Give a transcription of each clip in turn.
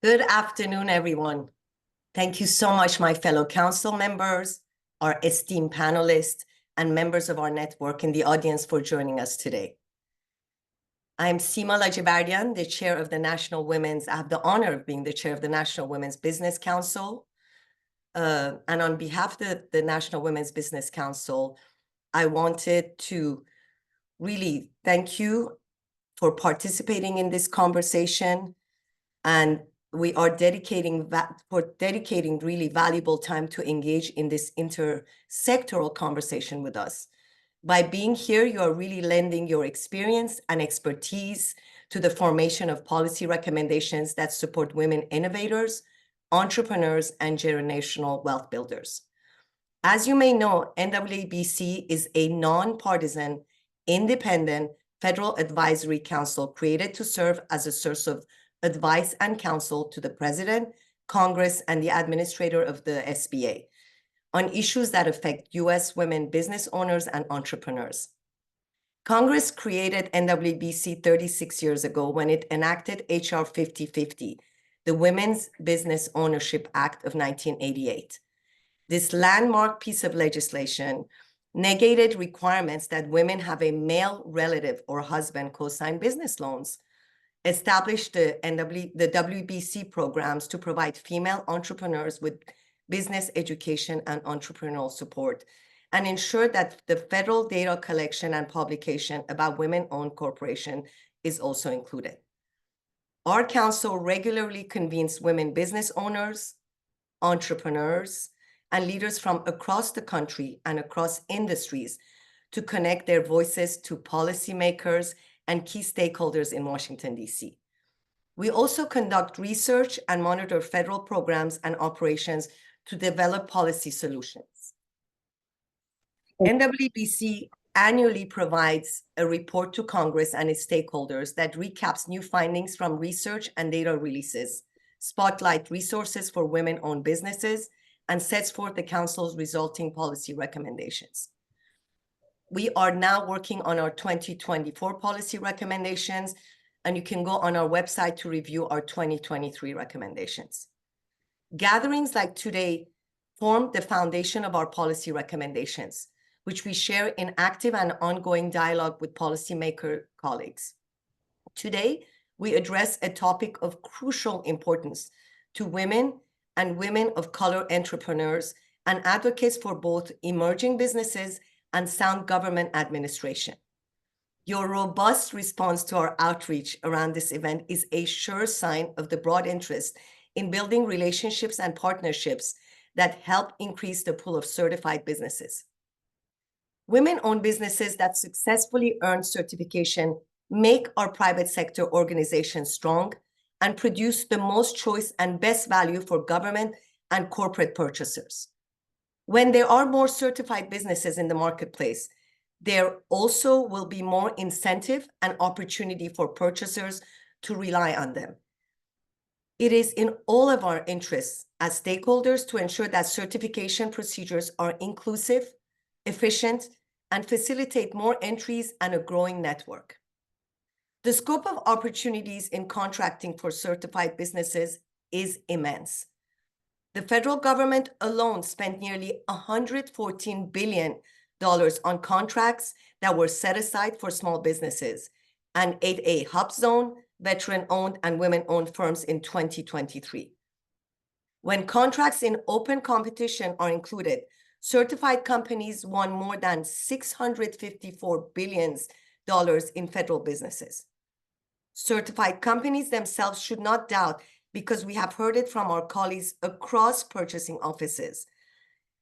Good afternoon, everyone. Thank you so much, my fellow council members, our esteemed panelists, and members of our network in the audience for joining us today. I'm Seema Lajibardian, the chair of the National Women's, I have the honor of being the chair of the National Women's Business Council. And on behalf of the National Women's Business Council, I wanted to really thank you for participating in this conversation. And we are dedicating really valuable time to engage in this intersectoral conversation with us. By being here, you are really lending your experience and expertise to the formation of policy recommendations that support women innovators, entrepreneurs, and generational wealth builders. As you may know, NWBC is a nonpartisan, independent federal advisory council created to serve as a source of advice and counsel to the President, Congress, and the administrator of the SBA on issues that affect U.S. women business owners and entrepreneurs. Congress created NWBC 36 years ago when it enacted H.R. 5050, the Women's Business Ownership Act of 1988. This landmark piece of legislation negated requirements that women have a male relative or husband co-sign business loans, established the WBC programs to provide female entrepreneurs with business education and entrepreneurial support, and ensured that the federal data collection and publication about women-owned corporations is also included. Our council regularly convenes women business owners, entrepreneurs, and leaders from across the country and across industries to connect their voices to policymakers and key stakeholders in Washington, D.C. We also conduct research and monitor federal programs and operations to develop policy solutions. NWBC annually provides a report to Congress and its stakeholders that recaps new findings from research and data releases, spotlight resources for women-owned businesses, and sets forth the council's resulting policy recommendations. We are now working on our 2024 policy recommendations, and you can go on our website to review our 2023 recommendations. Gatherings like today form the foundation of our policy recommendations, which we share in active and ongoing dialogue with policymaker colleagues. Today, we address a topic of crucial importance to women and women of color entrepreneurs and advocates for both emerging businesses and sound government administration. Your robust response to our outreach around this event is a sure sign of the broad interest in building relationships and partnerships that help increase the pool of certified businesses. Women-owned businesses that successfully earn certification make our private sector organizations strong and produce the most choice and best value for government and corporate purchasers. When there are more certified businesses in the marketplace, there also will be more incentive and opportunity for purchasers to rely on them. It is in all of our interests as stakeholders to ensure that certification procedures are inclusive, efficient, and facilitate more entries and a growing network. The scope of opportunities in contracting for certified businesses is immense. The federal government alone spent nearly $114 billion on contracts that were set aside for small businesses and 8A HUB zone, veteran-owned, and women-owned firms in 2023. When contracts in open competition are included, certified companies won more than $654 billion in federal businesses. Certified companies themselves should not doubt, because we have heard it from our colleagues across purchasing offices,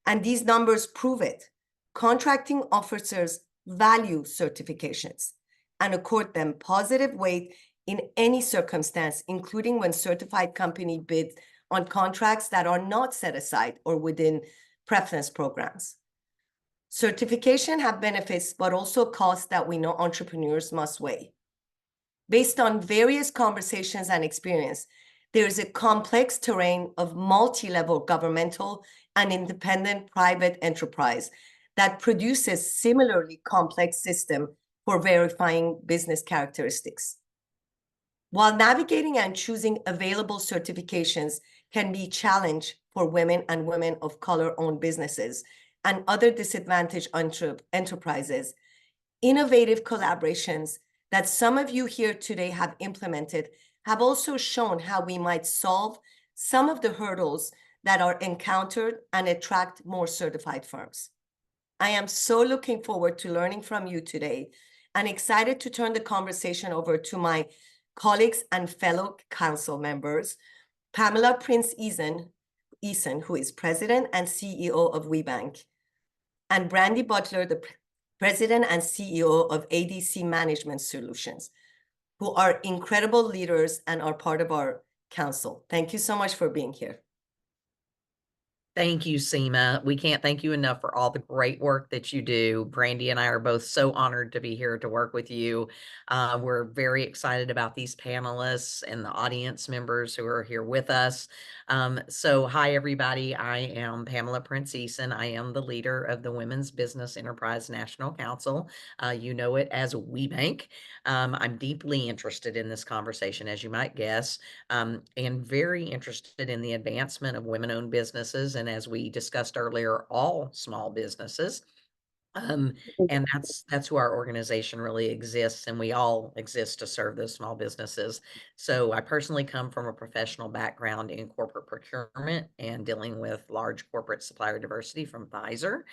and these numbers prove it. Contracting officers value certifications and accord them positive weight in any circumstance, including when certified company bids on contracts that are not set aside or within preference programs. Certification have benefits, but also costs that we know entrepreneurs must weigh. Based on various conversations and experience, there is a complex terrain of multi-level governmental and independent private enterprise that produces similarly complex system for verifying business characteristics. While navigating and choosing available certifications can be a challenge for women and women of color-owned businesses and other disadvantaged enterprises, innovative collaborations that some of you here today have implemented have also shown how we might solve some of the hurdles that are encountered and attract more certified firms. I am so looking forward to learning from you today and excited to turn the conversation over to my colleagues and fellow council members, Pamela Prince-Eason, who is President and CEO of WeBank, and Brandy Butler, the President and CEO of ADC Management Solutions, who are incredible leaders and are part of our council. Thank you so much for being here. Thank you, Seema. We can't thank you enough for all the great work that you do. Brandy and I are both so honored to be here to work with you. We're very excited about these panelists and the audience members who are here with us. So hi, everybody. I am Pamela Prince-Eason. I am the leader of the Women's Business Enterprise National Council. You know it as WeBank. I'm deeply interested in this conversation, as you might guess, and very interested in the advancement of women-owned businesses. And as we discussed earlier, all small businesses. And that's who our organization really exists, and we all exist to serve those small businesses. So I personally come from a professional background in corporate procurement and dealing with large corporate supplier diversity from Pfizer.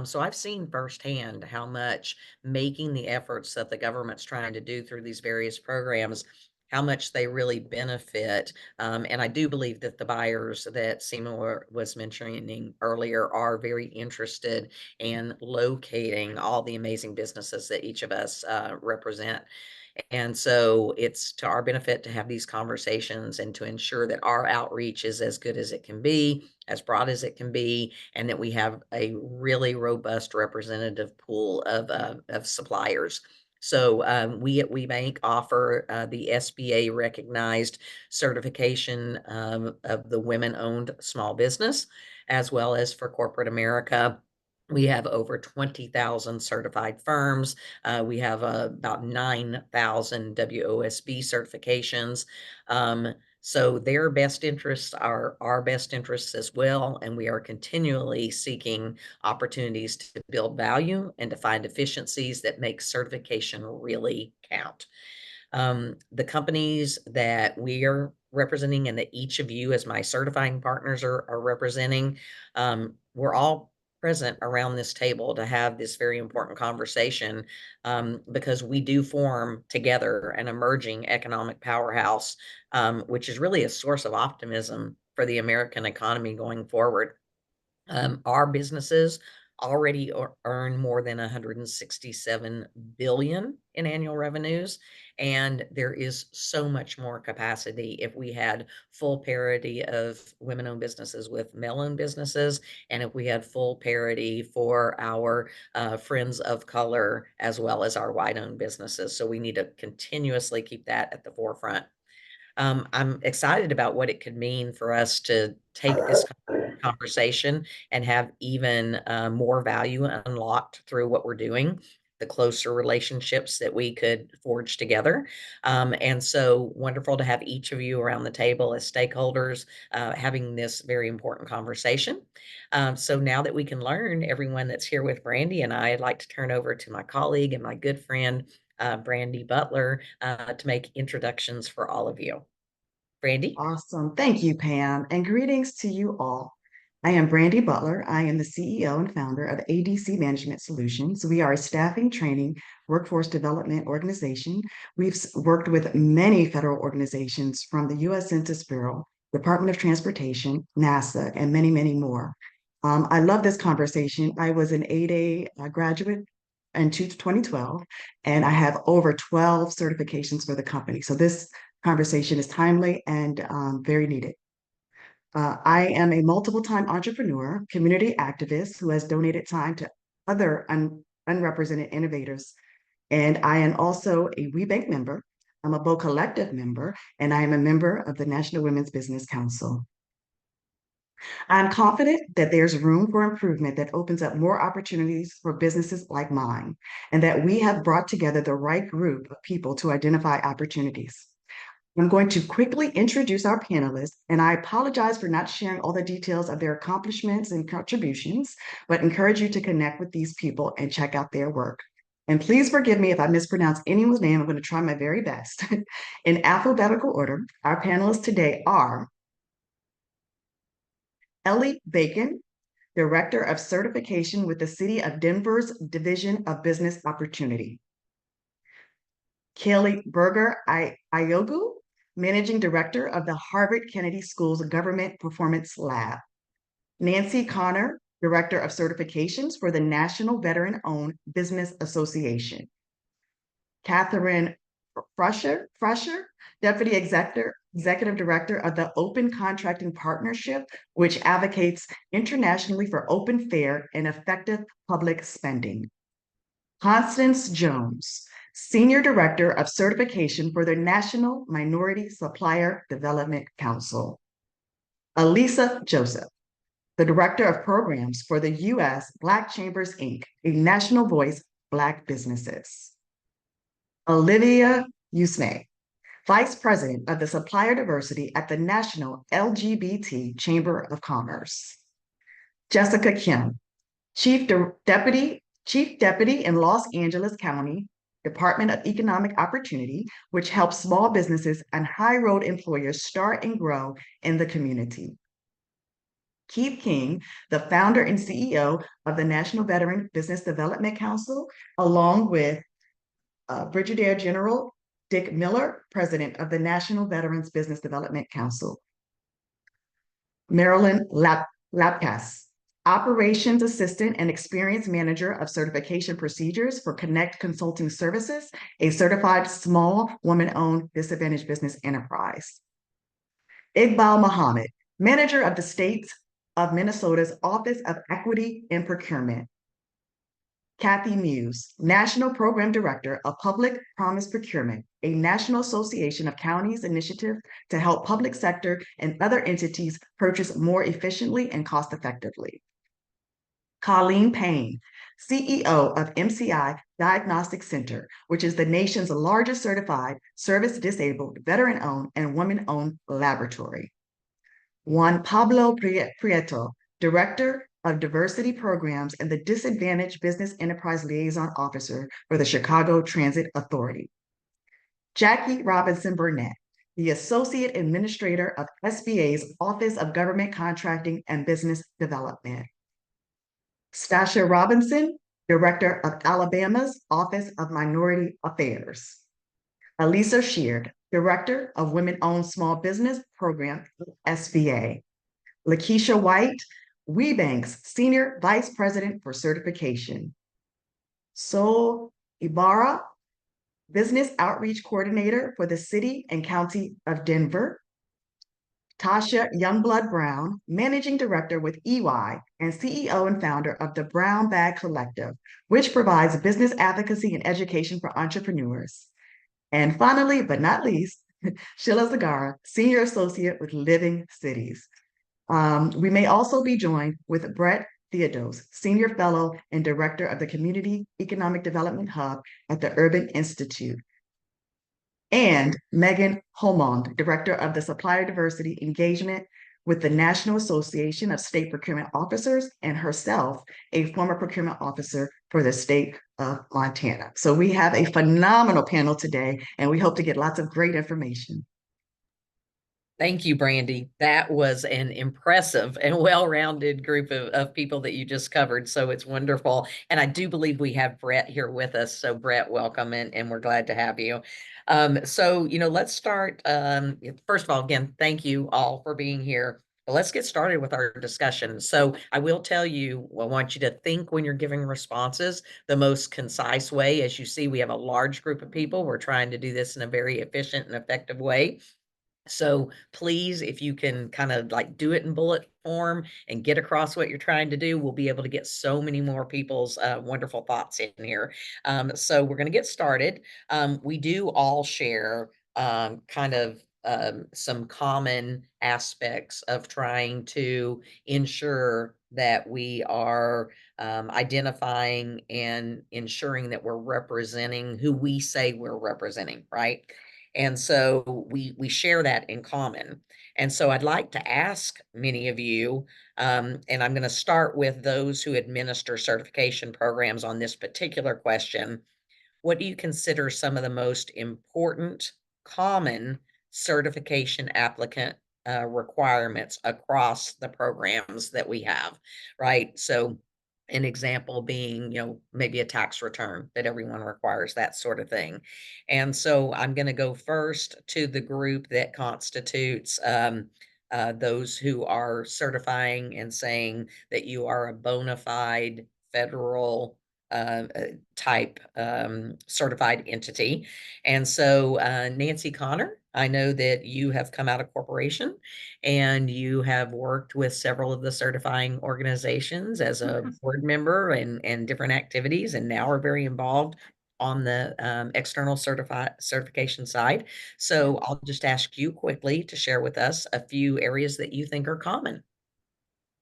So I've seen firsthand how much making the efforts that the government's trying to do through these various programs, how much they really benefit. And I do believe that the buyers that Seema was mentioning earlier are very interested in locating all the amazing businesses that each of us represent. And so it's to our benefit to have these conversations and to ensure that our outreach is as good as it can be, as broad as it can be, and that we have a really robust representative pool of suppliers. So we at WeBank offer the SBA recognized certification of the women-owned small business, as well as for corporate America. We have over 20,000 certified firms. We have about 9,000 WOSB certifications. So their best interests are our best interests as well, and we are continually seeking opportunities to build value and to find efficiencies that make certification really count. The companies that we are representing and that each of you as my certifying partners are representing, we're all present around this table to have this very important conversation, because we do form together an emerging economic powerhouse, which is really a source of optimism for the American economy going forward. Our businesses already earn more than 167 billion in annual revenues, and there is so much more capacity if we had full parity of women-owned businesses with male-owned businesses, and if we had full parity for our friends of color as well as our white-owned businesses. So we need to continuously keep that at the forefront. I'm excited about what it could mean for us to take this conversation and have even more value unlocked through what we're doing, the closer relationships that we could forge together. And so wonderful to have each of you around the table as stakeholders having this very important conversation. So now that we can learn, everyone that's here with Brandy and I'd like to turn over to my colleague and my good friend, Brandy Butler, to make introductions for all of you. Brandy? Awesome. Thank you, Pam, and greetings to you all. I am Brandy Butler. I am the CEO and founder of ADC Management Solutions. We are a staffing, training, workforce development organization. We've worked with many federal organizations from the U.S. Census Bureau, Department of Transportation, NASA, and many, many more. I love this conversation. I was an 8A graduate in 2012, and I have over 12 certifications for the company. So this conversation is timely and very needed. I am a multiple time entrepreneur, community activist who has donated time to other unrepresented innovators. And I am also a WeBank member. I'm a Bo Collective member, and I am a member of the National Women's Business Council. I'm confident that there's room for improvement that opens up more opportunities for businesses like mine, and that we have brought together the right group of people to identify opportunities. I'm going to quickly introduce our panelists, and I apologize for not sharing all the details of their accomplishments and contributions, but encourage you to connect with these people and check out their work. And please forgive me if I mispronounce anyone's name. I'm going to try my very best. In alphabetical order, our panelists today are Ellie Bacon, Director of Certification with the City of Denver's Division of Business Opportunity. Kaylee Berger Ayogu, Managing Director of the Harvard Kennedy School's Government Performance Lab. Nancy Connor, Director of Certifications for the National Veteran-Owned Business Association. Catherine Frusher, Deputy Executive Director of the Open Contracting Partnership, which advocates internationally for open, fair, and effective public spending. Constance Jones, Senior Director of Certification for the National Minority Supplier Development Council. Elisa Joseph, the Director of Programs for the U.S. Black Chambers, Inc., a national voice Black businesses. Olivia Usme, Vice President of the Supplier Diversity at the National LGBT Chamber of Commerce. Jessica Kim, Chief Deputy in Los Angeles County Department of Economic Opportunity, which helps small businesses and high road employers start and grow in the community. Keith King, the founder and CEO of the National Veteran Business Development Council, along with Brigadier General Dick Miller, President of the National Veterans Business Development Council. Marilyn Lapkas, Operations Assistant and Experience Manager of Certification Procedures for Connect Consulting Services, a certified small woman-owned disadvantaged business enterprise. Iqbal Muhammad, Manager of the State of Minnesota's Office of Equity and Procurement. Kathy Muse, National Program Director of Public Promise Procurement, a National Association of Counties initiative to help public sector and other entities purchase more efficiently and cost-effectively. Colleen Payne, CEO of MCI Diagnostic Center, which is the nation's largest certified service-disabled, veteran-owned, and women-owned laboratory. Juan Pablo Prieto, Director of Diversity Programs and the Disadvantaged Business Enterprise Liaison Officer for the Chicago Transit Authority. Jackie Robinson Burnett, the Associate Administrator of SBA's Office of Government Contracting and Business Development. Stasha Robinson, Director of Alabama's Office of Minority Affairs. Elisa Sheard, Director of Women-Owned Small Business Program, SBA. Lakeisha White, WeBank's Senior Vice President for Certification. Sol Ibarra, Business Outreach Coordinator for the City and County of Denver. Tasha Youngblood Brown, Managing Director with EY and CEO and founder of the Brown Bag Collective, which provides business advocacy and education for entrepreneurs. And finally, but not least, Sheila Zagara, Senior Associate with Living Cities. We may also be joined with Brett Theodos, Senior Fellow and Director of the Community Economic Development Hub at the Urban Institute. And Megan Holmond, Director of the Supplier Diversity Engagement with the National Association of State Procurement Officers, and herself, a former procurement officer for the state of Montana. So we have a phenomenal panel today, and we hope to get lots of great information. Thank you, Brandy. That was an impressive and well-rounded group of people that you just covered. So it's wonderful. And I do believe we have Brett here with us. So Brett, welcome, and we're glad to have you. So, let's start. First of all, again, thank you all for being here. But let's get started with our discussion. So I will tell you, I want you to think when you're giving responses the most concise way. As you see, we have a large group of people. We're trying to do this in a very efficient and effective way. So please, if you can kind of like do it in bullet form and get across what you're trying to do, we'll be able to get so many more people's wonderful thoughts in here. So we're going to get started. We do all share kind of some common aspects of trying to ensure that we are identifying and ensuring that we're representing who we say we're representing, right? And so we share that in common. And so I'd like to ask many of you, and I'm going to start with those who administer certification programs on this particular question. What do you consider some of the most important common certification applicant requirements across the programs that we have, right? So an example being, maybe a tax return that everyone requires, that sort of thing. And so I'm going to go first to the group that constitutes those who are certifying and saying that you are a bona fide federal type certified entity. And so, Nancy Connor, I know that you have come out of corporation and you have worked with several of the certifying organizations as a board member and different activities, and now are very involved on the external certification side. So I'll just ask you quickly to share with us a few areas that you think are common.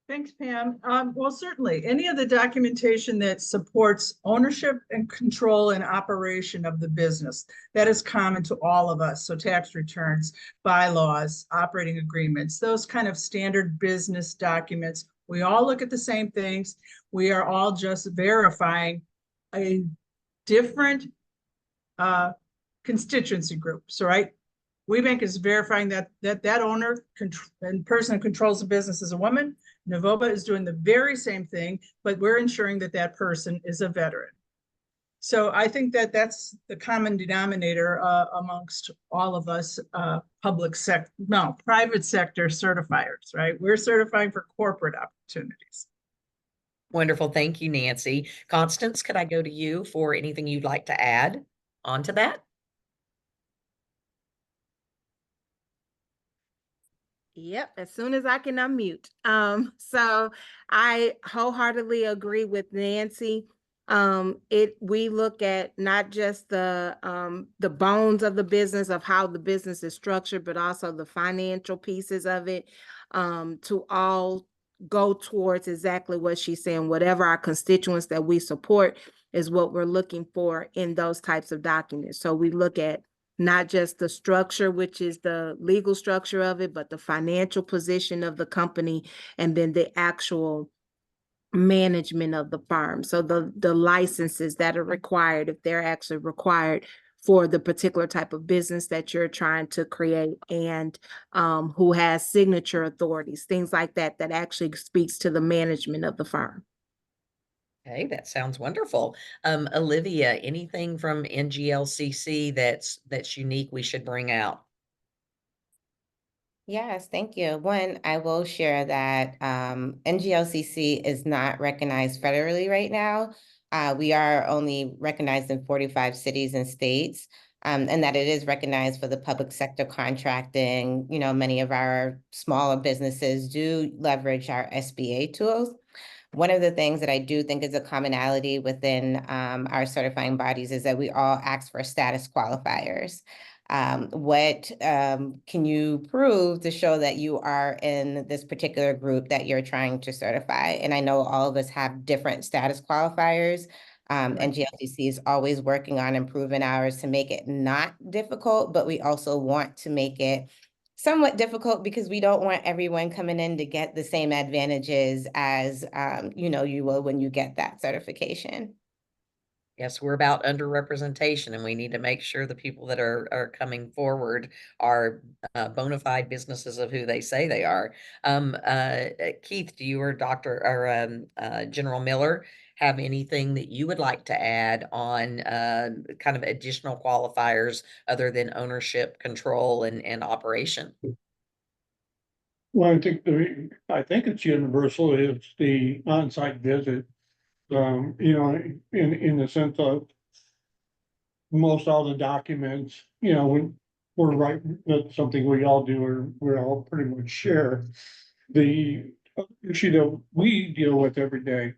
Thanks, Pam. Well, certainly any of the documentation that supports ownership and control and operation of the business, that is common to all of us. So tax returns, bylaws, operating agreements, those kind of standard business documents. We all look at the same things. We are all just verifying a different constituency group. So, right, WeBank is verifying that owner and person who controls the business is a woman. Novova is doing the very same thing, but we're ensuring that that person is a veteran. So I think that that's the common denominator amongst all of us private sector certifiers, right? We're certifying for corporate opportunities. Wonderful. Thank you, Nancy. Constance, could I go to you for anything you'd like to add onto that? Yep, as soon as I can unmute. So I wholeheartedly agree with Nancy. We look at not just the bones of the business, of how the business is structured, but also the financial pieces of it, to all go towards exactly what she's saying. Whatever our constituents that we support is what we're looking for in those types of documents. So we look at not just the structure, which is the legal structure of it, but the financial position of the company, and then the actual management of the firm. So the licenses that are required, if they're actually required for the particular type of business that you're trying to create, and who has signature authorities, things like that, that actually speaks to the management of the firm. Okay, that sounds wonderful. Olivia, anything from NGLCC that's unique we should bring out? Yes, thank you. One, I will share that NGLCC is not recognized federally right now. We are only recognized in 45 cities and states, and that it is recognized for the public sector contracting. Many of our smaller businesses do leverage our SBA tools. One of the things that I do think is a commonality within our certifying bodies is that we all ask for status qualifiers. What can you prove to show that you are in this particular group that you're trying to certify? And I know all of us have different status qualifiers. And GLCC is always working on improving ours to make it not difficult, but we also want to make it somewhat difficult because we don't want everyone coming in to get the same advantages as you will when you get that certification. Yes, we're about underrepresentation, and we need to make sure the people that are coming forward are bona fide businesses of who they say they are. Keith, do you or General Miller have anything that you would like to add on kind of additional qualifiers other than ownership, control, and operation? Well, I think it's universal. It's the on-site visit. In the sense of most all the documents, when we're right, that's something we all do, or we all pretty much share. The issue that we deal with every day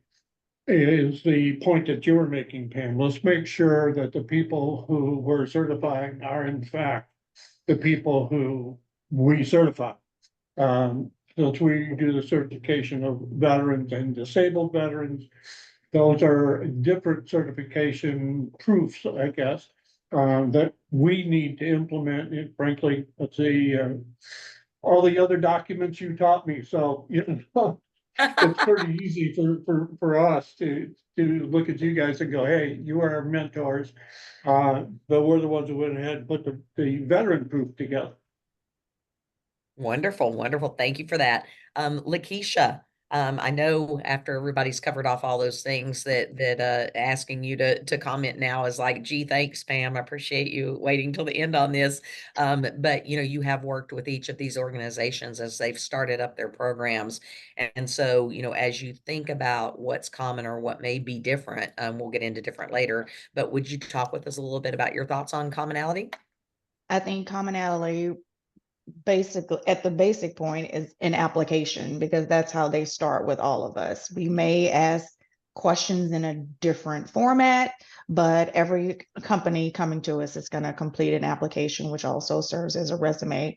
is the point that you were making, Pam. Let's make sure that the people who we're certifying are in fact the people who we certify. Since we do the certification of veterans and disabled veterans, those are different certification proofs, I guess. that we need to implement. And frankly, let's see, all the other documents you taught me. So, you know, it's pretty easy for us to look at you guys and go, hey, you are our mentors. But we're the ones who went ahead and put the veteran group together. Wonderful, wonderful. Thank you for that. Lakeisha, I know after everybody's covered off all those things that asking you to comment now is like, gee, thanks, Pam. I appreciate you waiting till the end on this. But you know, you have worked with each of these organizations as they've started up their programs. And so, you know, as you think about what's common or what may be different, we'll get into different later, but would you talk with us a little bit about your thoughts on commonality? I think commonality basically at the basic point is an application, because that's how they start with all of us. We may ask questions in a different format, but every company coming to us is going to complete an application, which also serves as a resume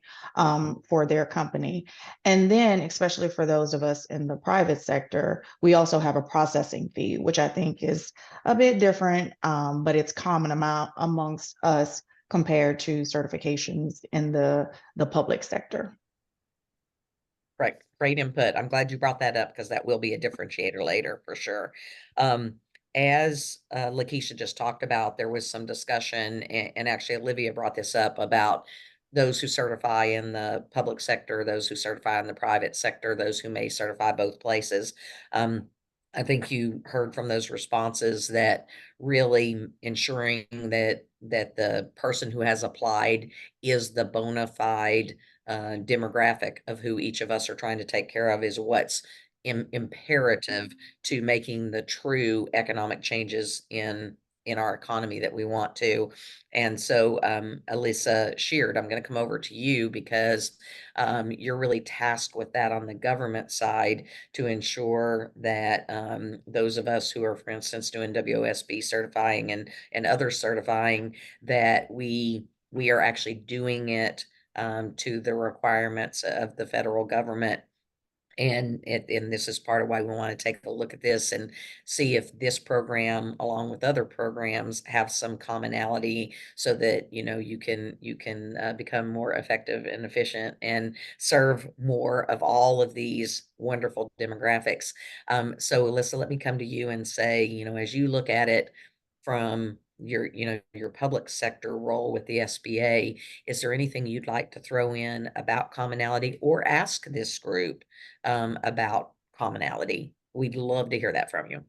for their company. And then, especially for those of us in the private sector, we also have a processing fee, which I think is a bit different, but it's common amount amongst us compared to certifications in the public sector. Right. Great input. I'm glad you brought that up because that will be a differentiator later for sure. As Lakeisha just talked about, there was some discussion, and actually Olivia brought this up about those who certify in the public sector, those who certify in the private sector, those who may certify both places. I think you heard from those responses that really ensuring that the person who has applied is the bona fide demographic of who each of us are trying to take care of is what's imperative to making the true economic changes in our economy that we want to. And so, Alyssa Sheard, I'm going to come over to you because you're really tasked with that on the government side to ensure that those of us who are, for instance, doing WOSB certifying and other certifying, that we are actually doing it to the requirements of the federal government. And this is part of why we want to take a look at this and see if this program, along with other programs, have some commonality so that, you know, you can become more effective and efficient and serve more of all of these wonderful demographics. So Alyssa, let me come to you and say, you know, as you look at it from your public sector role with the SBA, is there anything you'd like to throw in about commonality or ask this group about commonality? We'd love to hear that from you.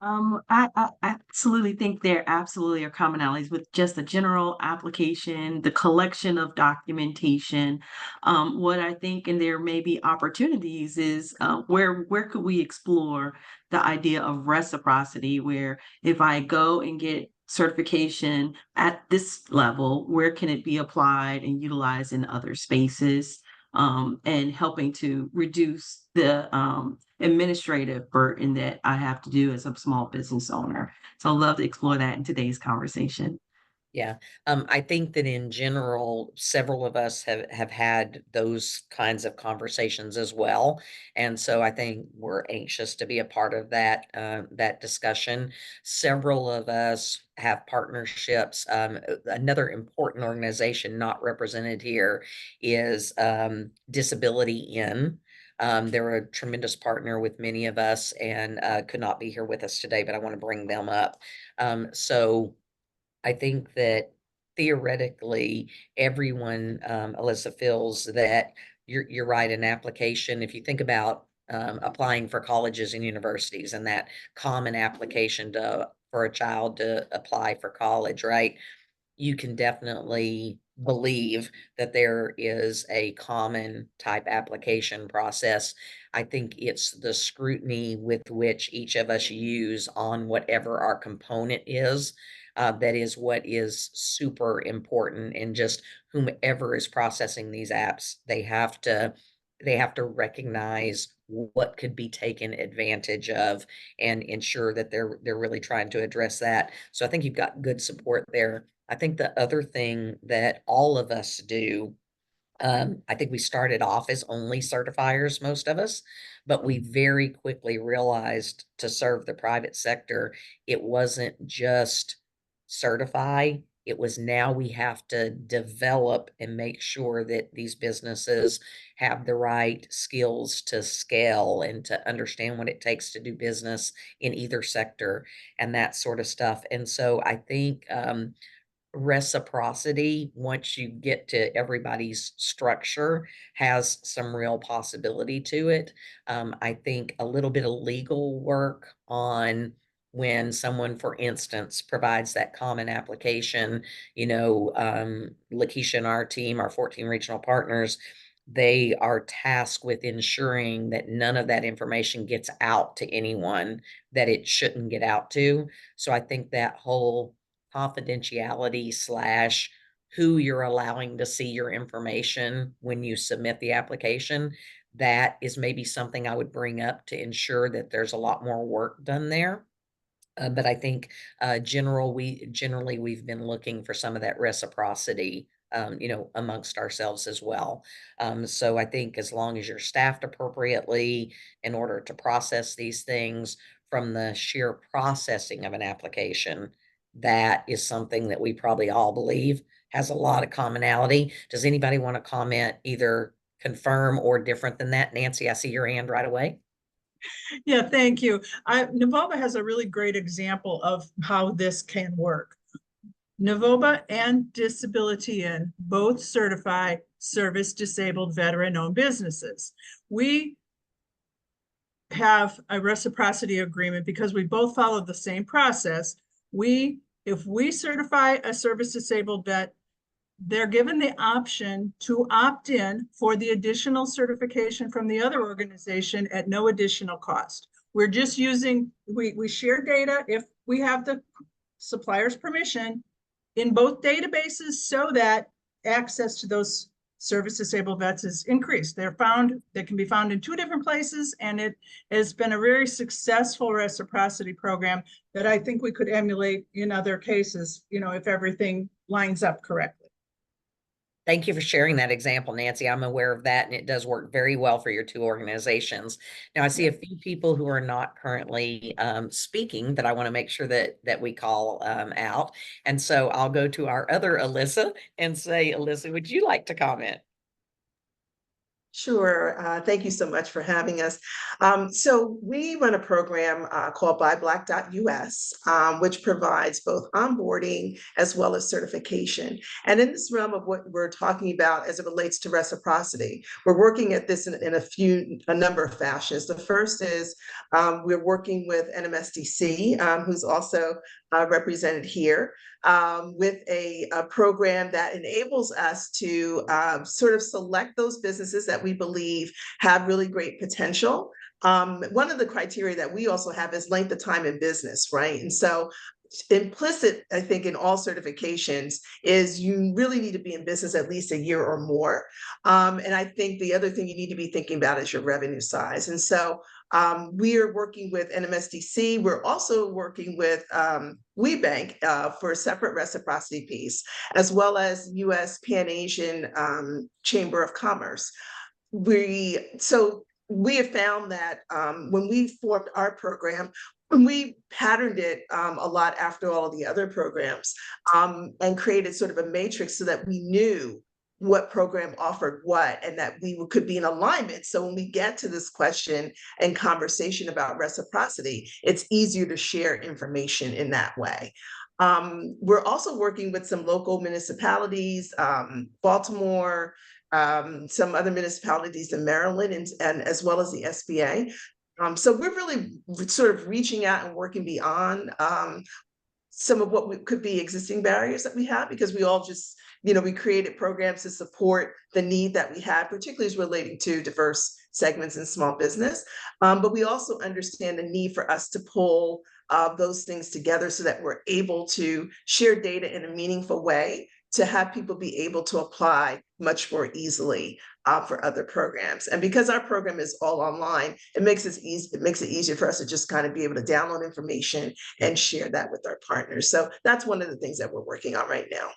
I absolutely think there absolutely are commonalities with just the general application, the collection of documentation. What I think, and there may be opportunities, is where could we explore the idea of reciprocity, where if I go and get certification at this level, where can it be applied and utilized in other spaces, and helping to reduce the administrative burden that I have to do as a small business owner. So I'd love to explore that in today's conversation. Yeah. I think that in general, several of us have had those kinds of conversations as well. And so I think we're anxious to be a part of that, that discussion. Several of us have partnerships. Another important organization not represented here is Disability In. They're a tremendous partner with many of us and could not be here with us today, but I want to bring them up. So I think that theoretically, everyone, Alyssa, feels that you're right. An application, if you think about applying for colleges and universities and that common application for a child to apply for college, right? You can definitely believe that there is a common type application process. I think it's the scrutiny with which each of us use on whatever our component is. That is what is super important, and just whomever is processing these apps, they have to recognize what could be taken advantage of and ensure that they're really trying to address that. So I think you've got good support there. I think the other thing that all of us do, I think we started off as only certifiers, most of us, but we very quickly realized to serve the private sector, it wasn't just certify, It was now we have to develop and make sure that these businesses have the right skills to scale and to understand what it takes to do business in either sector and that sort of stuff. And so I think reciprocity, once you get to everybody's structure, has some real possibility to it. I think a little bit of legal work on when someone, for instance, provides that common application, Lakeisha and our team, our 14 regional partners, they are tasked with ensuring that none of that information gets out to anyone that it shouldn't get out to. So I think that whole confidentiality slash who you're allowing to see your information when you submit the application, that is maybe something I would bring up to ensure that there's a lot more work done there. But I think generally we've been looking for some of that reciprocity, amongst ourselves as well. So I think as long as you're staffed appropriately in order to process these things, from the sheer processing of an application, that is something that we probably all believe has a lot of commonality. Does anybody want to comment, either confirm or different than that? Nancy, I see your hand right away. Yeah, thank you. Navoba has a really great example of how this can work. Navoba and Disability In both certify service disabled veteran-owned businesses. We have a reciprocity agreement because we both follow the same process. If we certify a service disabled vet, they're given the option to opt in for the additional certification from the other organization at no additional cost. We're just using, we share data if we have the supplier's permission in both databases so that access to those service disabled vets is increased. They can be found in 2 different places, and it has been a very successful reciprocity program that I think we could emulate in other cases, if everything lines up correctly. Thank you for sharing that example, Nancy. I'm aware of that, and it does work very well for your 2 organizations. Now, I see a few people who are not currently speaking that I want to make sure that we call out. And so I'll go to our other Alyssa and say, Alyssa, would you like to comment? Sure. Thank you so much for having us. So we run a program called BuyBlack.us, which provides both onboarding as well as certification. And in this realm of what we're talking about as it relates to reciprocity, we're working at this in a number of fashions. The first is we're working with NMSDC, who's also represented here, with a program that enables us to sort of select those businesses that we believe have really great potential. One of the criteria that we also have is length of time in business, right? And so implicit, I think, in all certifications is you really need to be in business at least a year or more. And I think the other thing you need to be thinking about is your revenue size. And so we are working with NMSDC. We're also working with WeBank for a separate reciprocity piece, as well as US Pan-Asian Chamber of Commerce. We have found that when we formed our program, we patterned it a lot after all of the other programs, and created sort of a matrix so that we knew what program offered what, and that we could be in alignment. So when we get to this question and conversation about reciprocity, it's easier to share information in that way. We're also working with some local municipalities, Baltimore, some other municipalities in Maryland, and as well as the SBA. So we're really sort of reaching out and working beyond some of what could be existing barriers that we have, because we all just, we created programs to support the need that we have, particularly as relating to diverse segments in small business. But we also understand the need for us to pull those things together so that we're able to share data in a meaningful way, to have people be able to apply much more easily for other programs. And because our program is all online, it makes it easier for us to just kind of be able to download information and share that with our partners. So that's one of the things that we're working on right now.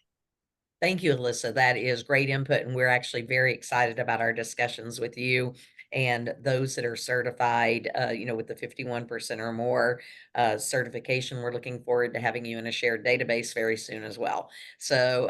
Thank you, Alyssa. That is great input, and we're actually very excited about our discussions with you And those that are certified, with the 51% or more certification, we're looking forward to having you in a shared database very soon as well. So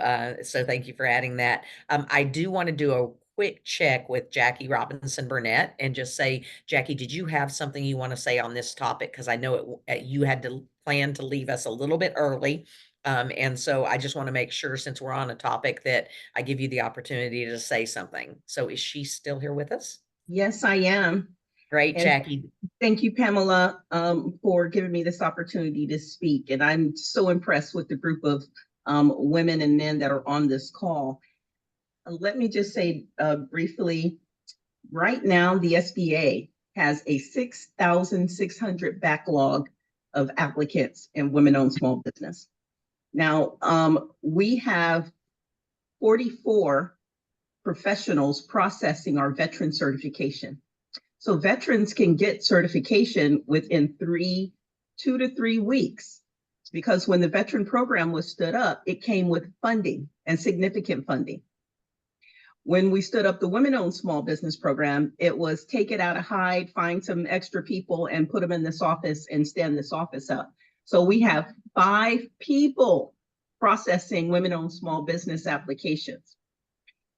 thank you for adding that. I do want to do a quick check with Jackie Robinson Burnett and just say, Jackie, did you have something you want to say on this topic? Because I know you had to plan to leave us a little bit early. And so I just want to make sure, since we're on a topic, that I give you the opportunity to say something. So is she still here with us? Yes, I am. Great, And Jackie. thank you, Pamela, for giving me this opportunity to speak. And I'm so impressed with the group of women and men that are on this call. Let me just say briefly, right now, the SBA has a 6,600 backlog of applicants in women-owned small business. Now, we have 44 professionals processing our veteran certification. So veterans can get certification within 2 to 3 weeks, because when the veteran program was stood up, it came with funding and significant funding. When we stood up the women-owned small business program, it was take it out of hide, find some extra people and put them in this office and stand this office up. So we have 5 people processing women-owned small business applications.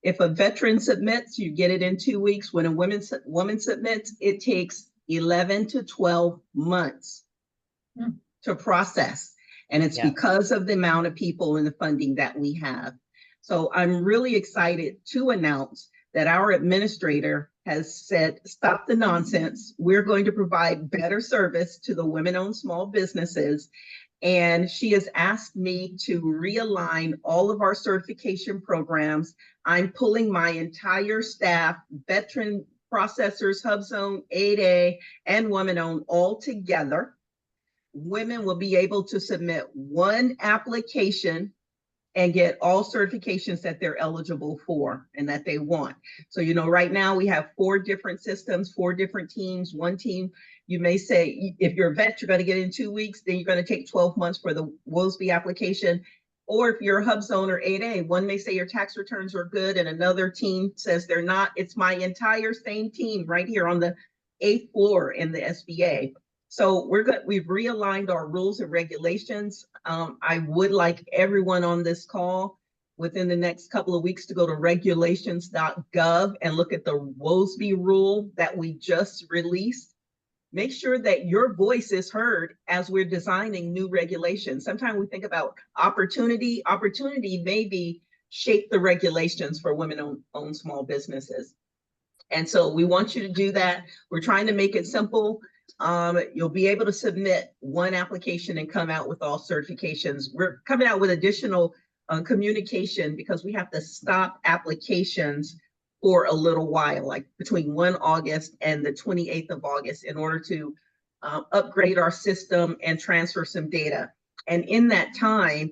If a veteran submits, you get it in 2 weeks. When a woman submits, it takes 11 to 12 months to process. And it's because of the amount of people and the funding that we have. So I'm really excited to announce that our administrator has said, stop the nonsense. We're going to provide better service to the women-owned small businesses. And she has asked me to realign all of our certification programs. I'm pulling my entire staff, veteran processors, HubZone, 8A, and women-owned all together. Women will be able to submit one application and get all certifications that they're eligible for and that they want. So, right now we have 4 different systems, 4 different teams. One team, you may say, if you're a vet, you're going to get it in 2 weeks, then you're going to take 12 months for the WOSB application. Or if you're a HubZone or 8A, one may say your tax returns are good and another team says they're not. It's my entire same team right here on the 8th floor in the SBA. So we've realigned our rules and regulations. I would like everyone on this call within the next couple of weeks to go to regulations.gov and look at the WOSB rule that we just released. Make sure that your voice is heard as we're designing new regulations. Sometimes we think about opportunity. Opportunity maybe shape the regulations for women-owned small businesses. And so we want you to do that. We're trying to make it simple. You'll be able to submit one application and come out with all certifications. We're coming out with additional communication because we have to stop applications for a little while, like between 1 August and the 28th of August, in order to upgrade our system and transfer some data. And in that time,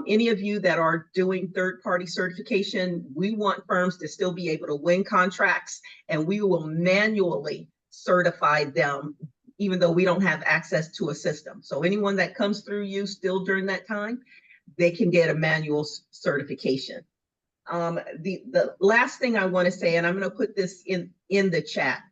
any of you that are doing third-party certification, we want firms to still be able to win contracts, and we will manually certify them, even though we don't have access to a system. So anyone that comes through you still during that time, they can get a manual certification. The last thing I want to say, and I'm going to put this in the chat.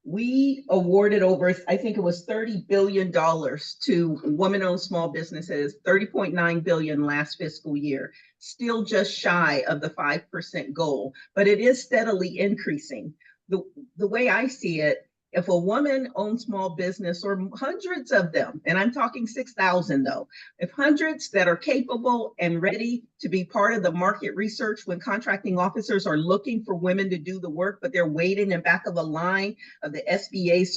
We awarded over, I think it was $30 billion to women-owned small businesses, $30.9 billion last fiscal year, still just shy of the 5% goal, but it is steadily increasing. The way I see it, if a woman owns small business, or hundreds of them, and I'm talking 6,000 though, if hundreds that are capable and ready to be part of the market research when contracting officers are looking for women to do the work, but they're waiting in back of a line of the SBA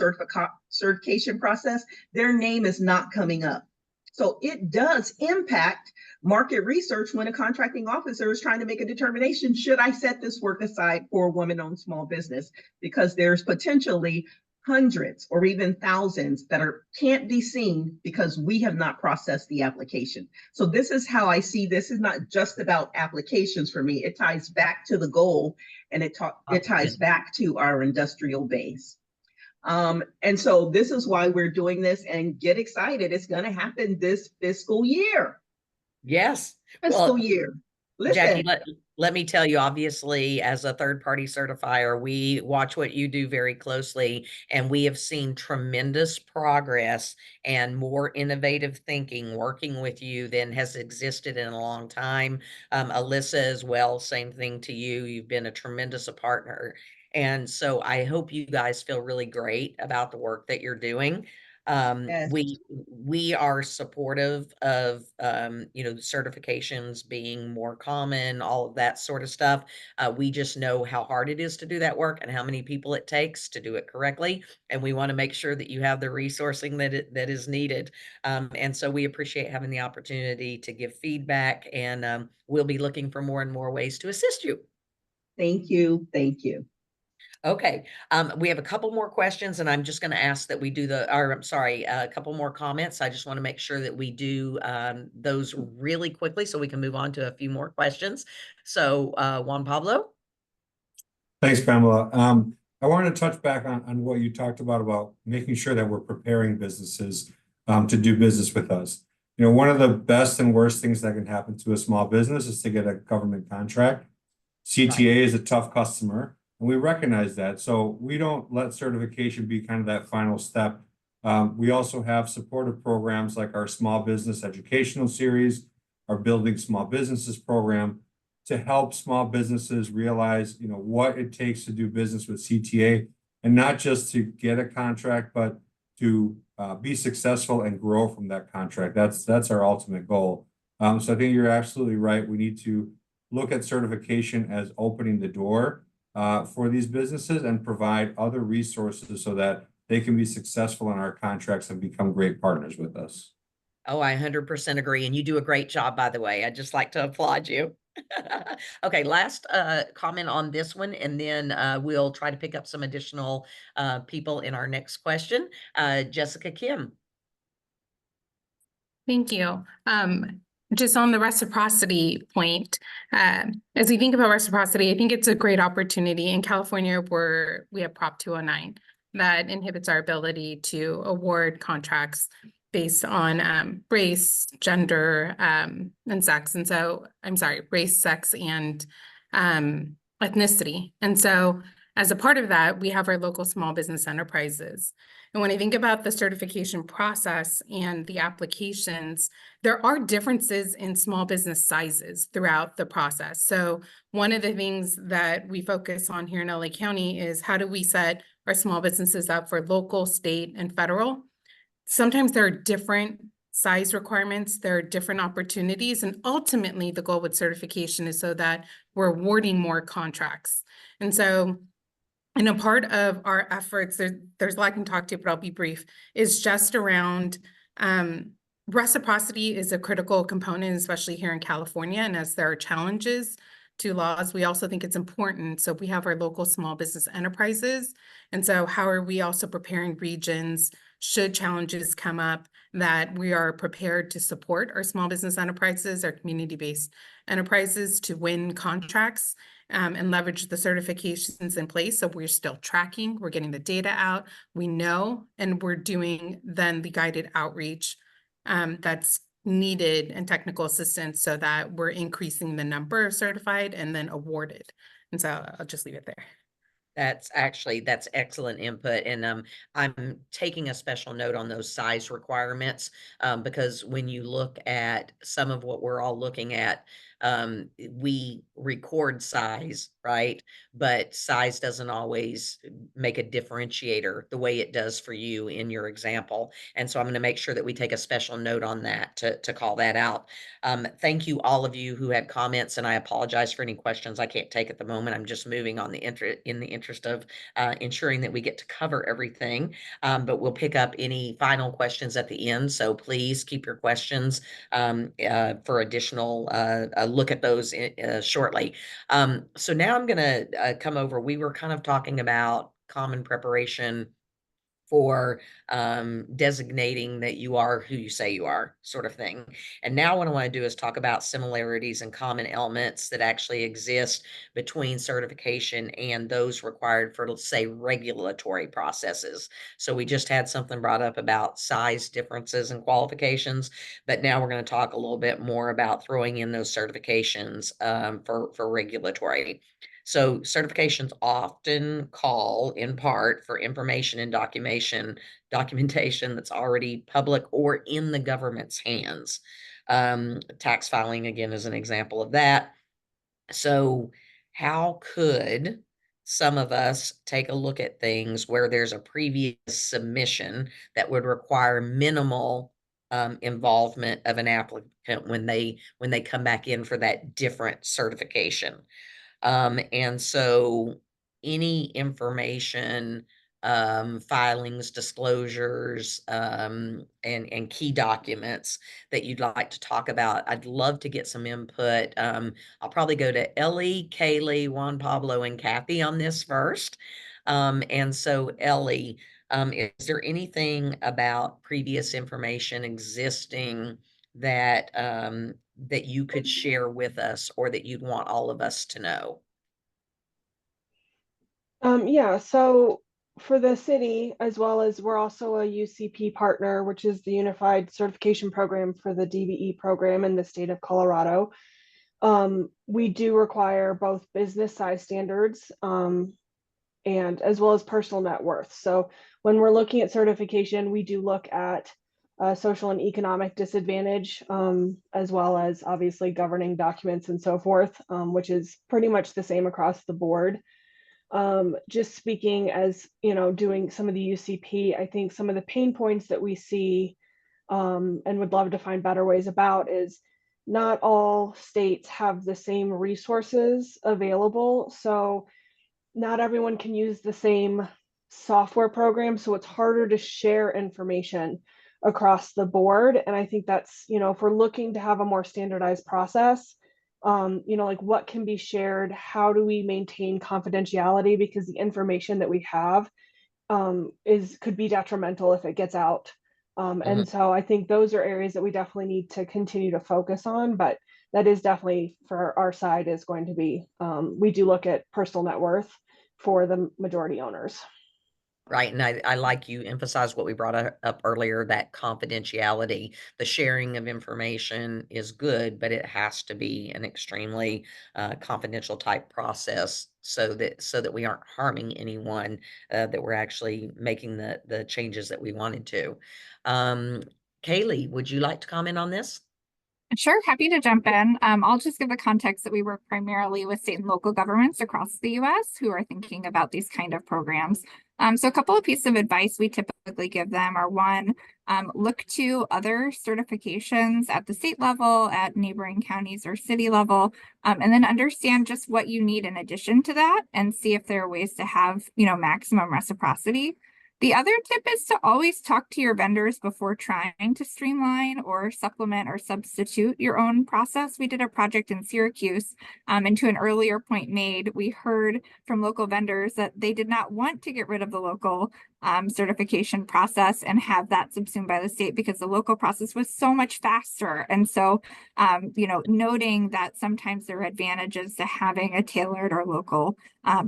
certification process, their name is not coming up. So it does impact market research when a contracting officer is trying to make a determination, should I set this work aside for a woman-owned small business? Because there's potentially hundreds or even thousands that can't be seen because we have not processed the application. So this is how I see this is not just about applications for me. It ties back to the goal, and it ties back to our industrial base. And so this is why we're doing this, and get excited. It's going to happen this fiscal year. Yes. Fiscal year. Listen, Jackie, Let me tell you, obviously, as a third-party certifier, we watch what you do very closely, and we have seen tremendous progress and more innovative thinking working with you than has existed in a long time. Alyssa as well, same thing to you. You've been a tremendous partner. And so I hope you guys feel really great about the work that you're doing. Yes. We are supportive of certifications being more common, all of that sort of stuff. We just know how hard it is to do that work and how many people it takes to do it correctly, and we want to make sure that you have the resourcing that is needed. And so we appreciate having the opportunity to give feedback, and we'll be looking for more and more ways to assist you. Thank you. Thank you. Okay, we have a couple more questions, and I'm just going to ask that we do I'm sorry, a couple more comments. I just want to make sure that we do those really quickly so we can move on to a few more questions. So, Juan Pablo. Thanks, Pamela. I wanted to touch back on what you talked about making sure that we're preparing businesses to do business with us. You know, one of the best and worst things that can happen to a small business is to get a government contract. CTA is a tough customer, and we recognize that. So we don't let certification be kind of that final step. We also have supportive programs like our Small Business Educational Series, our Building Small Businesses program, to help small businesses realize, you know, what it takes to do business with CTA, and not just to get a contract, but to be successful and grow from that contract. That's our ultimate goal. So I think you're absolutely right. We need to look at certification as opening the door for these businesses and provide other resources so that they can be successful in our contracts and become great partners with us. Oh, I 100% agree. And you do a great job, by the way. I'd just like to applaud you. Okay, last comment on this one, and then we'll try to pick up some additional people in our next question. Jessica Kim. Thank you. Just on the reciprocity point, as we think about reciprocity, I think it's a great opportunity. In California, where we have Prop 209 that inhibits our ability to award contracts based on race, gender, and sex. And so, I'm sorry, race, sex, and ethnicity. And so, as a part of that, we have our local small business enterprises. And when I think about the certification process and the applications, there are differences in small business sizes throughout the process. So one of the things that we focus on here in LA County is how do we set our small businesses up for local, state, and federal? Sometimes there are different size requirements, there are different opportunities, and ultimately the goal with certification is so that we're awarding more contracts. And so, and a part of our efforts, there's a lot I can talk to, but I'll be brief, is just around reciprocity is a critical component, especially here in California. And as there are challenges to laws, we also think it's important. So we have our local small business enterprises. And so how are we also preparing regions should challenges come up, that we are prepared to support our small business enterprises, our community-based enterprises, to win contracts and leverage the certifications in place. So we're still tracking, we're getting the data out, we know, and we're doing then the guided outreach that's needed and technical assistance so that we're increasing the number of certified and then awarded. And so I'll just leave it there. That's excellent input. And I'm taking a special note on those size requirements because when you look at some of what we're all looking at, we record size, right? But size doesn't always make a differentiator the way it does for you in your example. And so I'm going to make sure that we take a special note on that to call that out. Thank you, all of you who had comments, and I apologize for any questions I can't take at the moment. I'm just moving on in the interest of ensuring that we get to cover everything. But we'll pick up any final questions at the end. So please keep your questions for additional look at those shortly. So now I'm going to come over. We were kind of talking about common preparation for designating that you are who you say you are, sort of thing. And now what I want to do is talk about similarities and common elements that actually exist between certification and those required for, let's say, regulatory processes. So we just had something brought up about size differences and qualifications, but now we're going to talk a little bit more about throwing in those certifications for regulatory. So certifications often call in part for information and documentation that's already public or in the government's hands. Tax filing, again, is an example of that. So how could some of us take a look at things where there's a previous submission that would require minimal involvement of an applicant when they come back in for that different certification? And so any information, filings, disclosures, and key documents that you'd like to talk about, I'd love to get some input. I'll probably go to Ellie, Kaylee, Juan Pablo, and Kathy on this first. And so Ellie, is there anything about previous information existing that that you could share with us or that you'd want all of us to know? Yeah, so for the city, as well as we're also a UCP partner, which is the Unified Certification Program for the DBE program in the state of Colorado. We do require both business size standards and as well as personal net worth. So when we're looking at certification, we do look at social and economic disadvantage, as well as obviously governing documents and so forth, which is pretty much the same across the board. Just speaking as, you know, doing some of the UCP, I think some of the pain points that we see and would love to find better ways about is not all states have the same resources available. So not everyone can use the same software program. So it's harder to share information across the board. And I think that's, you know, if we're looking to have a more standardized process, you know, like what can be shared, how do we maintain confidentiality, because the information that we have could be detrimental if it gets out. And so I think those are areas that we definitely need to continue to focus on, but that is definitely for our side is going to be, we do look at personal net worth for the majority owners. Right. And I like you emphasize what we brought up earlier, that confidentiality. The sharing of information is good, but it has to be an extremely confidential type process so that we aren't harming anyone, that we're actually making the changes that we wanted to. Kaylee, would you like to comment on this? Sure, happy to jump in. I'll just give the context that we work primarily with state and local governments across the US who are thinking about these kind of programs. So a couple of pieces of advice we typically give them are one, look to other certifications at the state level, at neighboring counties or city level, and then understand just what you need in addition to that and see if there are ways to have, you know, maximum reciprocity. The other tip is to always talk to your vendors before trying to streamline or supplement or substitute your own process. We did a project in Syracuse, and to an earlier point made, we heard from local vendors that they did not want to get rid of the local certification process and have that subsumed by the state because the local process was so much faster. And so, you know, noting that sometimes there are advantages to having a tailored or local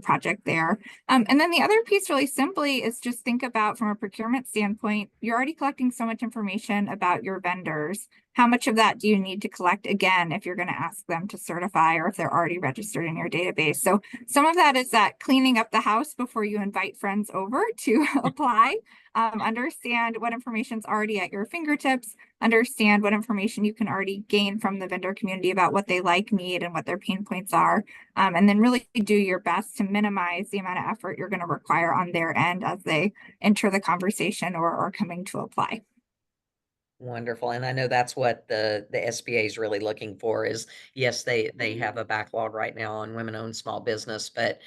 project there. And then the other piece really simply is just think about from a procurement standpoint, you're already collecting so much information about your vendors. How much of that do you need to collect again if you're going to ask them to certify or if they're already registered in your database? So some of that is that cleaning up the house before you invite friends over to apply. Understand what information is already at your fingertips, understand what information you can already gain from the vendor community about what they like, need, and what their pain points are. And then really do your best to minimize the amount of effort you're going to require on their end as they enter the conversation or coming to apply. Wonderful. And I know that's what the SBA is really looking for is, yes, they have a backlog right now on women-owned small business, but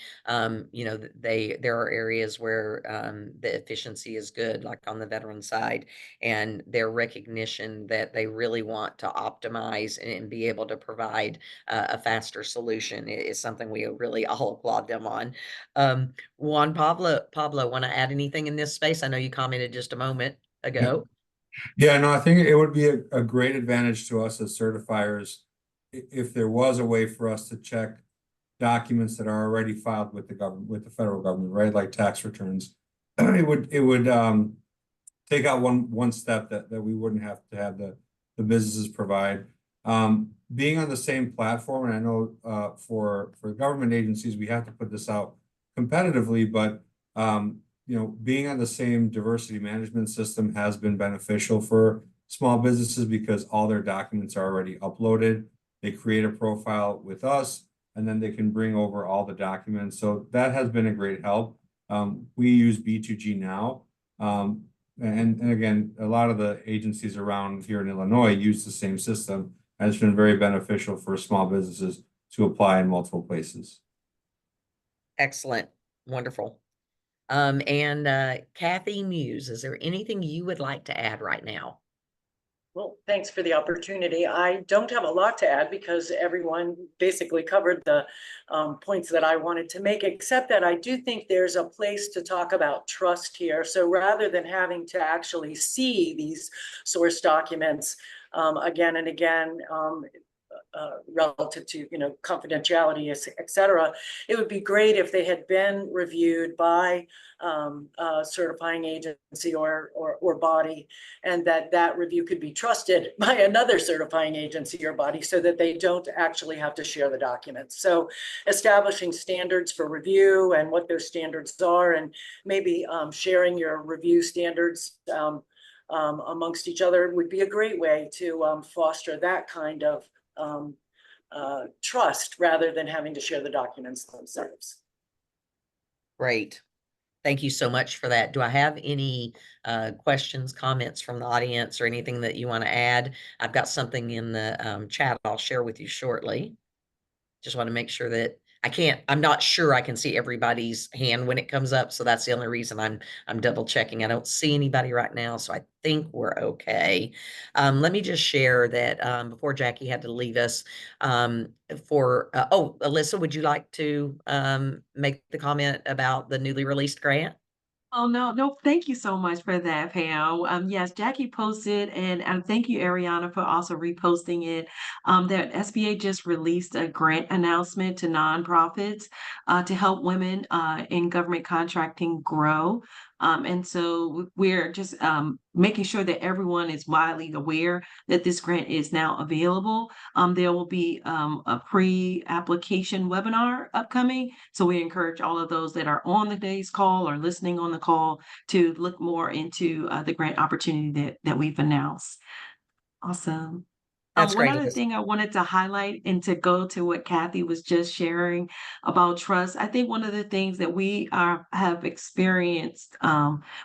you know, there are areas where the efficiency is good, like on the veteran side, and their recognition that they really want to optimize and be able to provide a faster solution is something we really all applaud them on. Juan Pablo, want to add anything in this space? I know you commented just a moment ago. Yeah, no, I think it would be a great advantage to us as certifiers if there was a way for us to check documents that are already filed with the government, with the federal government, right? Like tax returns. It would take out one step that we wouldn't have to have the businesses provide. Being on the same platform, and I know for government agencies, we have to put this out competitively, but you know, being on the same diversity management system has been beneficial for small businesses because all their documents are already uploaded. They create a profile with us, and then they can bring over all the documents. So that has been a great help. We use B2G now. And again, a lot of the agencies around here in Illinois use the same system, and it's been very beneficial for small businesses to apply in multiple places. Excellent. Wonderful. Kathy Muse, is there anything you would like to add right now? Well, thanks for the opportunity. I don't have a lot to add because everyone basically covered the points that I wanted to make, except that I do think there's a place to talk about trust here. So rather than having to actually see these source documents again and again, relative to, you know, confidentiality, et cetera, it would be great if they had been reviewed by a certifying agency or body, and that review could be trusted by another certifying agency or body so that they don't actually have to share the documents. So establishing standards for review and what those standards are, and maybe sharing your review standards amongst each other would be a great way to foster that kind of trust rather than having to share the documents themselves. Great. Thank you so much for that. Do I have any questions, comments from the audience, or anything that you want to add? I've got something in the chat I'll share with you shortly. Just want to make sure that I'm not sure I can see everybody's hand when it comes up. So that's the only reason I'm double checking. I don't see anybody right now. So I think we're okay. Let me just share that before Jackie had to leave us Alyssa, would you like to make the comment about the newly released grant? Oh, no, thank you so much for that, Pam. Yes, Jackie posted, and thank you, Ariana, for also reposting it. That SBA just released a grant announcement to nonprofits to help women in government contracting grow. And so we're just making sure that everyone is widely aware that this grant is now available. There will be a pre-application webinar upcoming. So we encourage all of those that are on today's call or listening on the call to look more into the grant opportunity that we've announced. Awesome. That's One great. other thing I wanted to highlight and to go to what Kathy was just sharing about trust. I think one of the things that we have experienced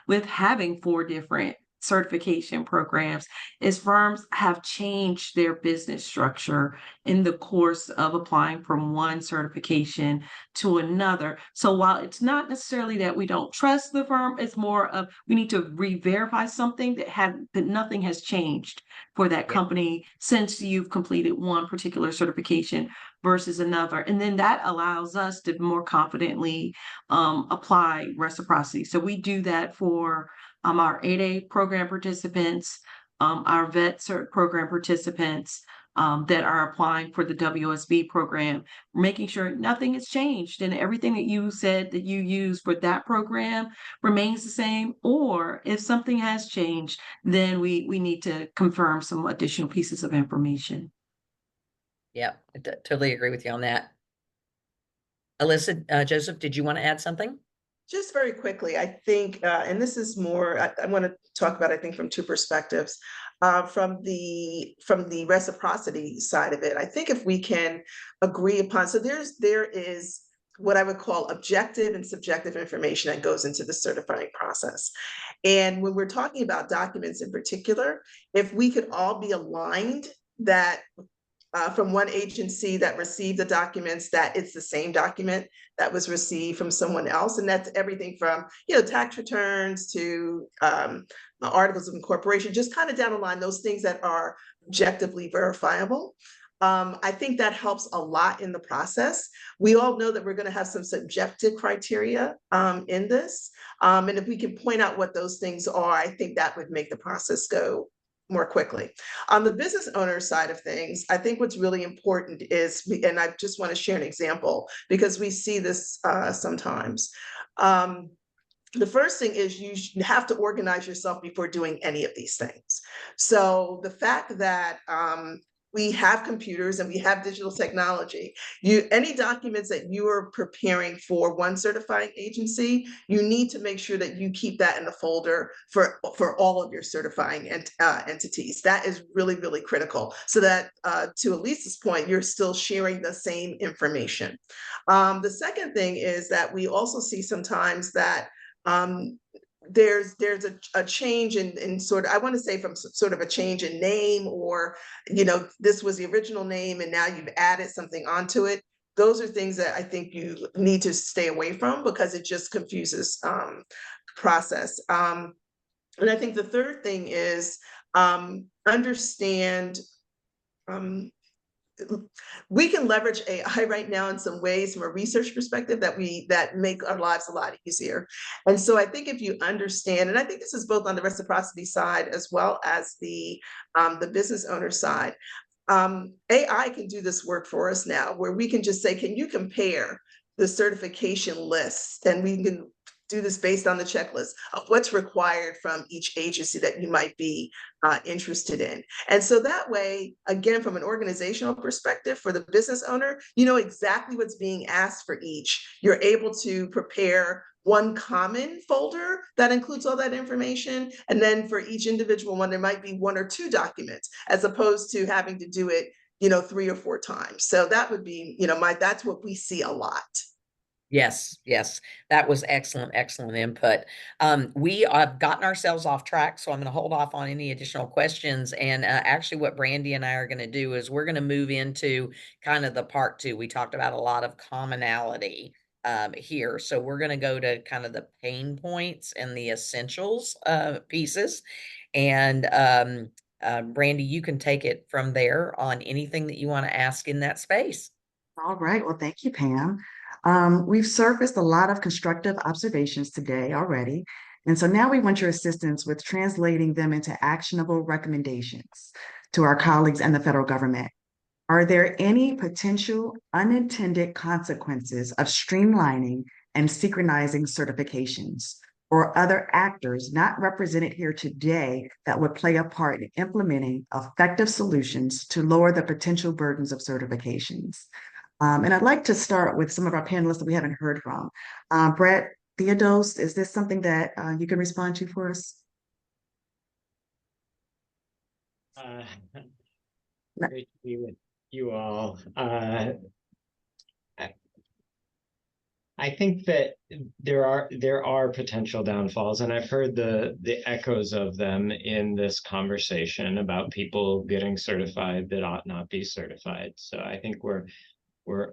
with having 4 different certification programs is firms have changed their business structure in the course of applying from one certification to another. So while it's not necessarily that we don't trust the firm, it's more of we need to re-verify something that nothing has changed for that company since you've completed one particular certification versus another. And then that allows us to more confidently apply reciprocity. So we do that for our 8A program participants, our vet cert program participants that are applying for the WOSB program, making sure nothing has changed and everything that you said that you use for that program remains the same. Or if something has changed, then we need to confirm some additional pieces of information. Yeah, I totally agree with you on that. Alyssa, Joseph, did you want to add something? Just very quickly, I think, and this is more, I want to talk about, I think, from 2 perspectives. From the reciprocity side of it, I think if we can agree upon, so there is what I would call objective and subjective information that goes into the certifying process. And when we're talking about documents in particular, if we could all be aligned that from one agency that received the documents, that it's the same document that was received from someone else. And that's everything from, tax returns to articles of incorporation, just kind of down the line, those things that are objectively verifiable. I think that helps a lot in the process. We all know that we're going to have some subjective criteria in this. And if we can point out what those things are, I think that would make the process go more quickly. On the business owner side of things, I think what's really important is, and I just want to share an example because we see this sometimes. The first thing is you have to organize yourself before doing any of these things. So the fact that we have computers and we have digital technology, any documents that you are preparing for one certifying agency, you need to make sure that you keep that in the folder for all of your certifying entities. That is really, really critical, so that to Elisa's point, you're still sharing the same information. The second thing is that we also see sometimes that there's a change in sort of, I want to say from sort of a change in name, or, this was the original name and now you've added something onto it. Those are things that I think you need to stay away from because it just confuses the process. And I think the third thing is understand we can leverage AI right now in some ways from a research perspective that make our lives a lot easier. And so I think if you understand, and I think this is both on the reciprocity side as well as the business owner side, AI can do this work for us now, where we can just say, can you compare the certification lists? And we can do this based on the checklist of what's required from each agency that you might be interested in. And so that way, again, from an organizational perspective for the business owner, you know exactly what's being asked for each. You're able to prepare one common folder that includes all that information. And then for each individual one, there might be one or two documents, as opposed to having to do it, 3 or 4 times. So that would be, that's what we see a lot. Yes, that was excellent input. We have gotten ourselves off track, so I'm going to hold off on any additional questions. And actually what Brandy and I are going to do is we're going to move into kind of the part 2. We talked about a lot of commonality here. So we're going to go to kind of the pain points and the essentials pieces. And Brandy, you can take it from there on anything that you want to ask in that space. All right. Well, thank you, Pam. We've surfaced a lot of constructive observations today already. And so now we want your assistance with translating them into actionable recommendations to our colleagues and the federal government. Are there any potential unintended consequences of streamlining and synchronizing certifications, or other actors not represented here today that would play a part in implementing effective solutions to lower the potential burdens of certifications? And I'd like to start with some of our panelists that we haven't heard from. Brett Theodos, is this something that you can respond to for us? Great to be with you all. I think that there are potential downfalls, and I've heard the echoes of them in this conversation about people getting certified that ought not be certified. So I think we're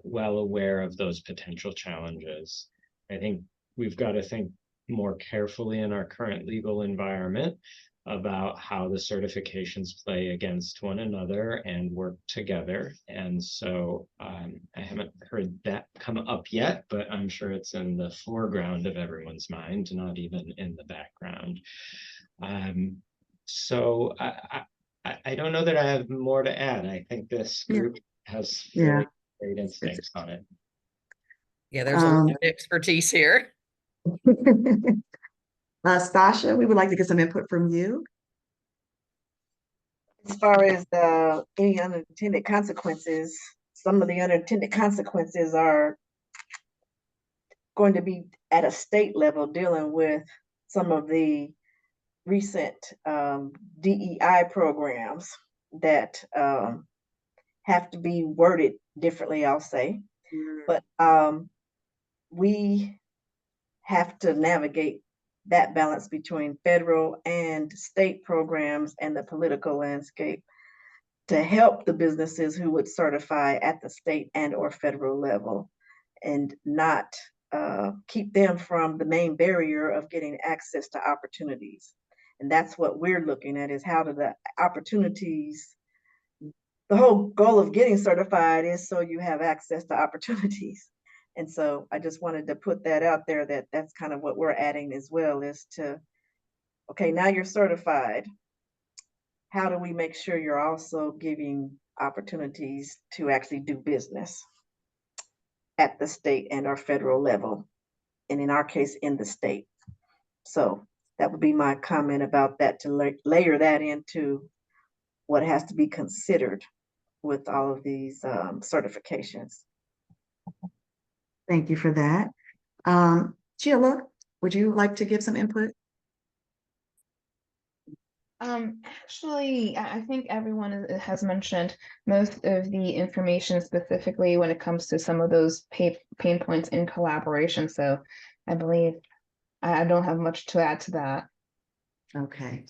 well aware of those potential challenges. I think we've got to think more carefully in our current legal environment about how the certifications play against one another and work together. And so I haven't heard that come up yet, but I'm sure it's in the foreground of everyone's mind, not even in the background. So I don't know that I have more to add. I think this group has really great instincts on it. Yeah, there's a lot of expertise here. Stasha, we would like to get some input from you. As far as any unintended consequences, some of the unintended consequences are going to be at a state level, dealing with some of the recent DEI programs that have to be worded differently, I'll say. But we have to navigate that balance between federal and state programs and the political landscape to help the businesses who would certify at the state and or federal level, and not keep them from the main barrier of getting access to opportunities. And that's what we're looking at, is how do the opportunities, the whole goal of getting certified is so you have access to opportunities. And so I just wanted to put that out there, that that's kind of what we're adding as well, is to, okay, now you're certified. How do we make sure you're also giving opportunities to actually do business at the state and our federal level, and in our case, in the state? So that would be my comment about that, to layer that into what has to be considered with all of these certifications. Thank you for that. Sheila, would you like to give some input? Actually, I think everyone has mentioned most of the information, specifically when it comes to some of those pain points in collaboration. So I believe I don't have much to add to that. Okay.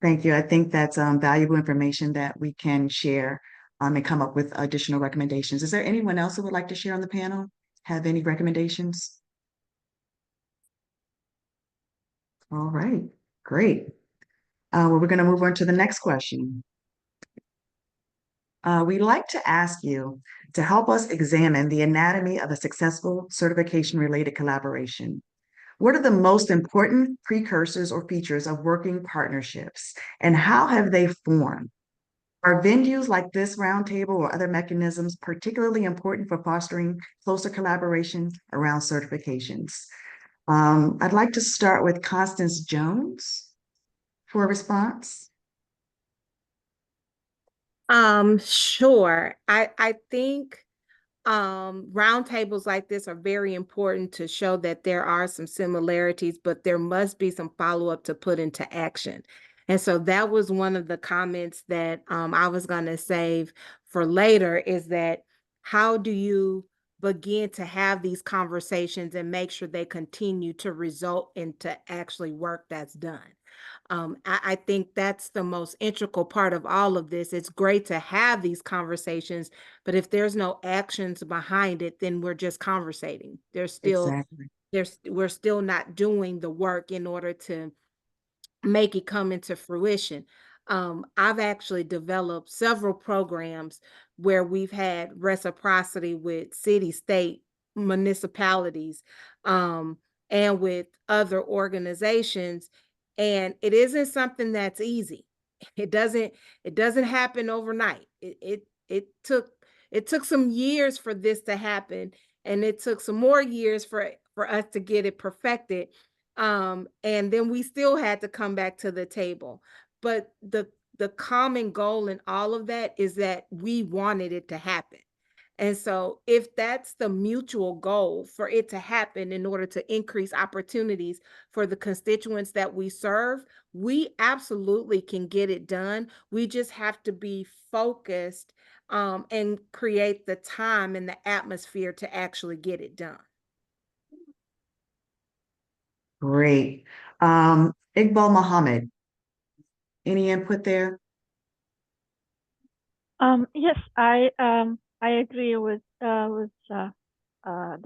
Thank you. I think that's valuable information that we can share and come up with additional recommendations. Is there anyone else who would like to share on the panel? Have any recommendations? All right, great. Well, we're going to move on to the next question. We'd like to ask you to help us examine the anatomy of a successful certification-related collaboration. What are the most important precursors or features of working partnerships, and how have they formed? Are venues like this roundtable or other mechanisms particularly important for fostering closer collaboration around certifications? I'd like to start with Constance Jones for a response. Sure. I think roundtables like this are very important to show that there are some similarities, but there must be some follow-up to put into action. And so that was one of the comments that I was going to save for later, is that how do you begin to have these conversations and make sure they continue to result into actually work that's done? I think that's the most integral part of all of this. It's great to have these conversations, but if there's no actions behind it, then we're just conversating. We're still not doing the work in order to make it come into fruition. I've actually developed several programs where we've had reciprocity with city, state, municipalities, and with other organizations. And it isn't something that's easy. It doesn't happen overnight. It took some years for this to happen, and it took some more years for us to get it perfected. And then we still had to come back to the table. But the common goal in all of that is that we wanted it to happen. And so if that's the mutual goal, for it to happen in order to increase opportunities for the constituents that we serve, we absolutely can get it done. We just have to be focused and create the time and the atmosphere to actually get it done. Great. Iqbal Muhammad, any input there? Yes, I agree with the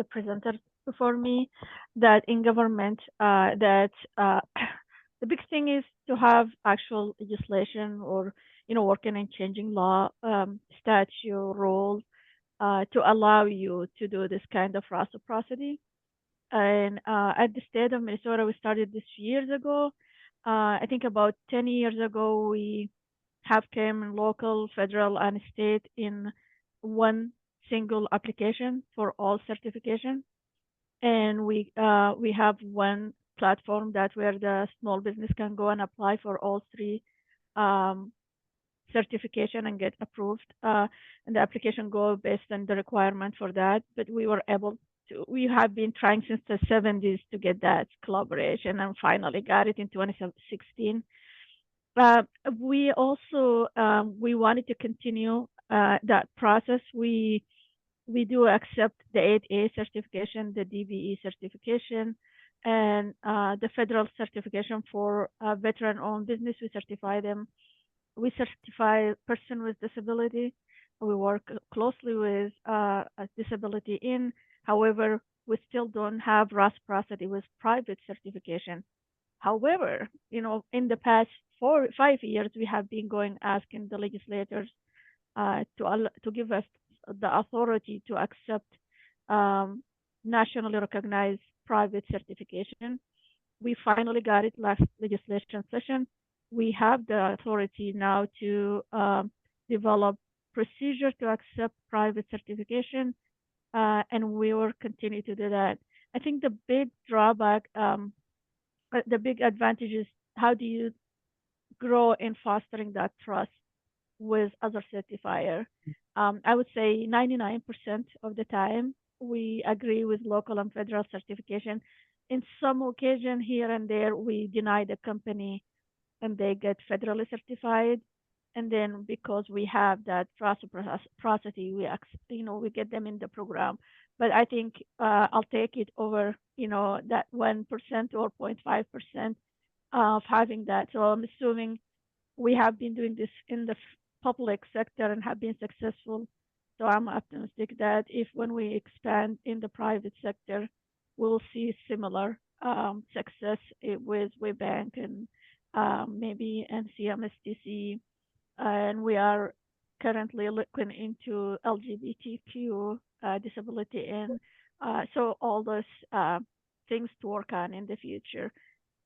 presenter before me, that in government that the big thing is to have actual legislation, or working and changing law, statute, rules to allow you to do this kind of reciprocity. And at the state of Minnesota, we started this years ago. I think about 10 years ago, we have came in local, federal, and state in one single application for all certification. And we have one platform that where the small business can go and apply for all three certification and get approved. And the application go based on the requirement for that. But we were able to, we have been trying since the 70s to get that collaboration, and finally got it in 2016. We also we wanted to continue that process. We we do accept the 8A certification, the DBE certification, and the federal certification for veteran-owned business. We certify them. We certify person with disability. We work closely with a disability in. However, we still don't have reciprocity with private certification. However, in the past 5 years, we have been asking the legislators to give us the authority to accept nationally recognized private certification. We finally got it last legislation session. We have the authority now to develop procedure to accept private certification, and we will continue to do that. I think the big drawback, the big advantage is how do you grow in fostering that trust with other certifier. I would say 99% of the time we agree with local and federal certification. In some occasion here and there, we deny the company and they get federally certified. And then because we have that reciprocity, we get them in the program. But I think I'll take it over, that 1% or 0.5% of having that. So I'm assuming we have been doing this in the public sector and have been successful. So I'm optimistic that when we expand in the private sector, we'll see similar success with WebBank and maybe NCMSTC. And we are currently looking into LGBTQ disability and so all those things to work on in the future.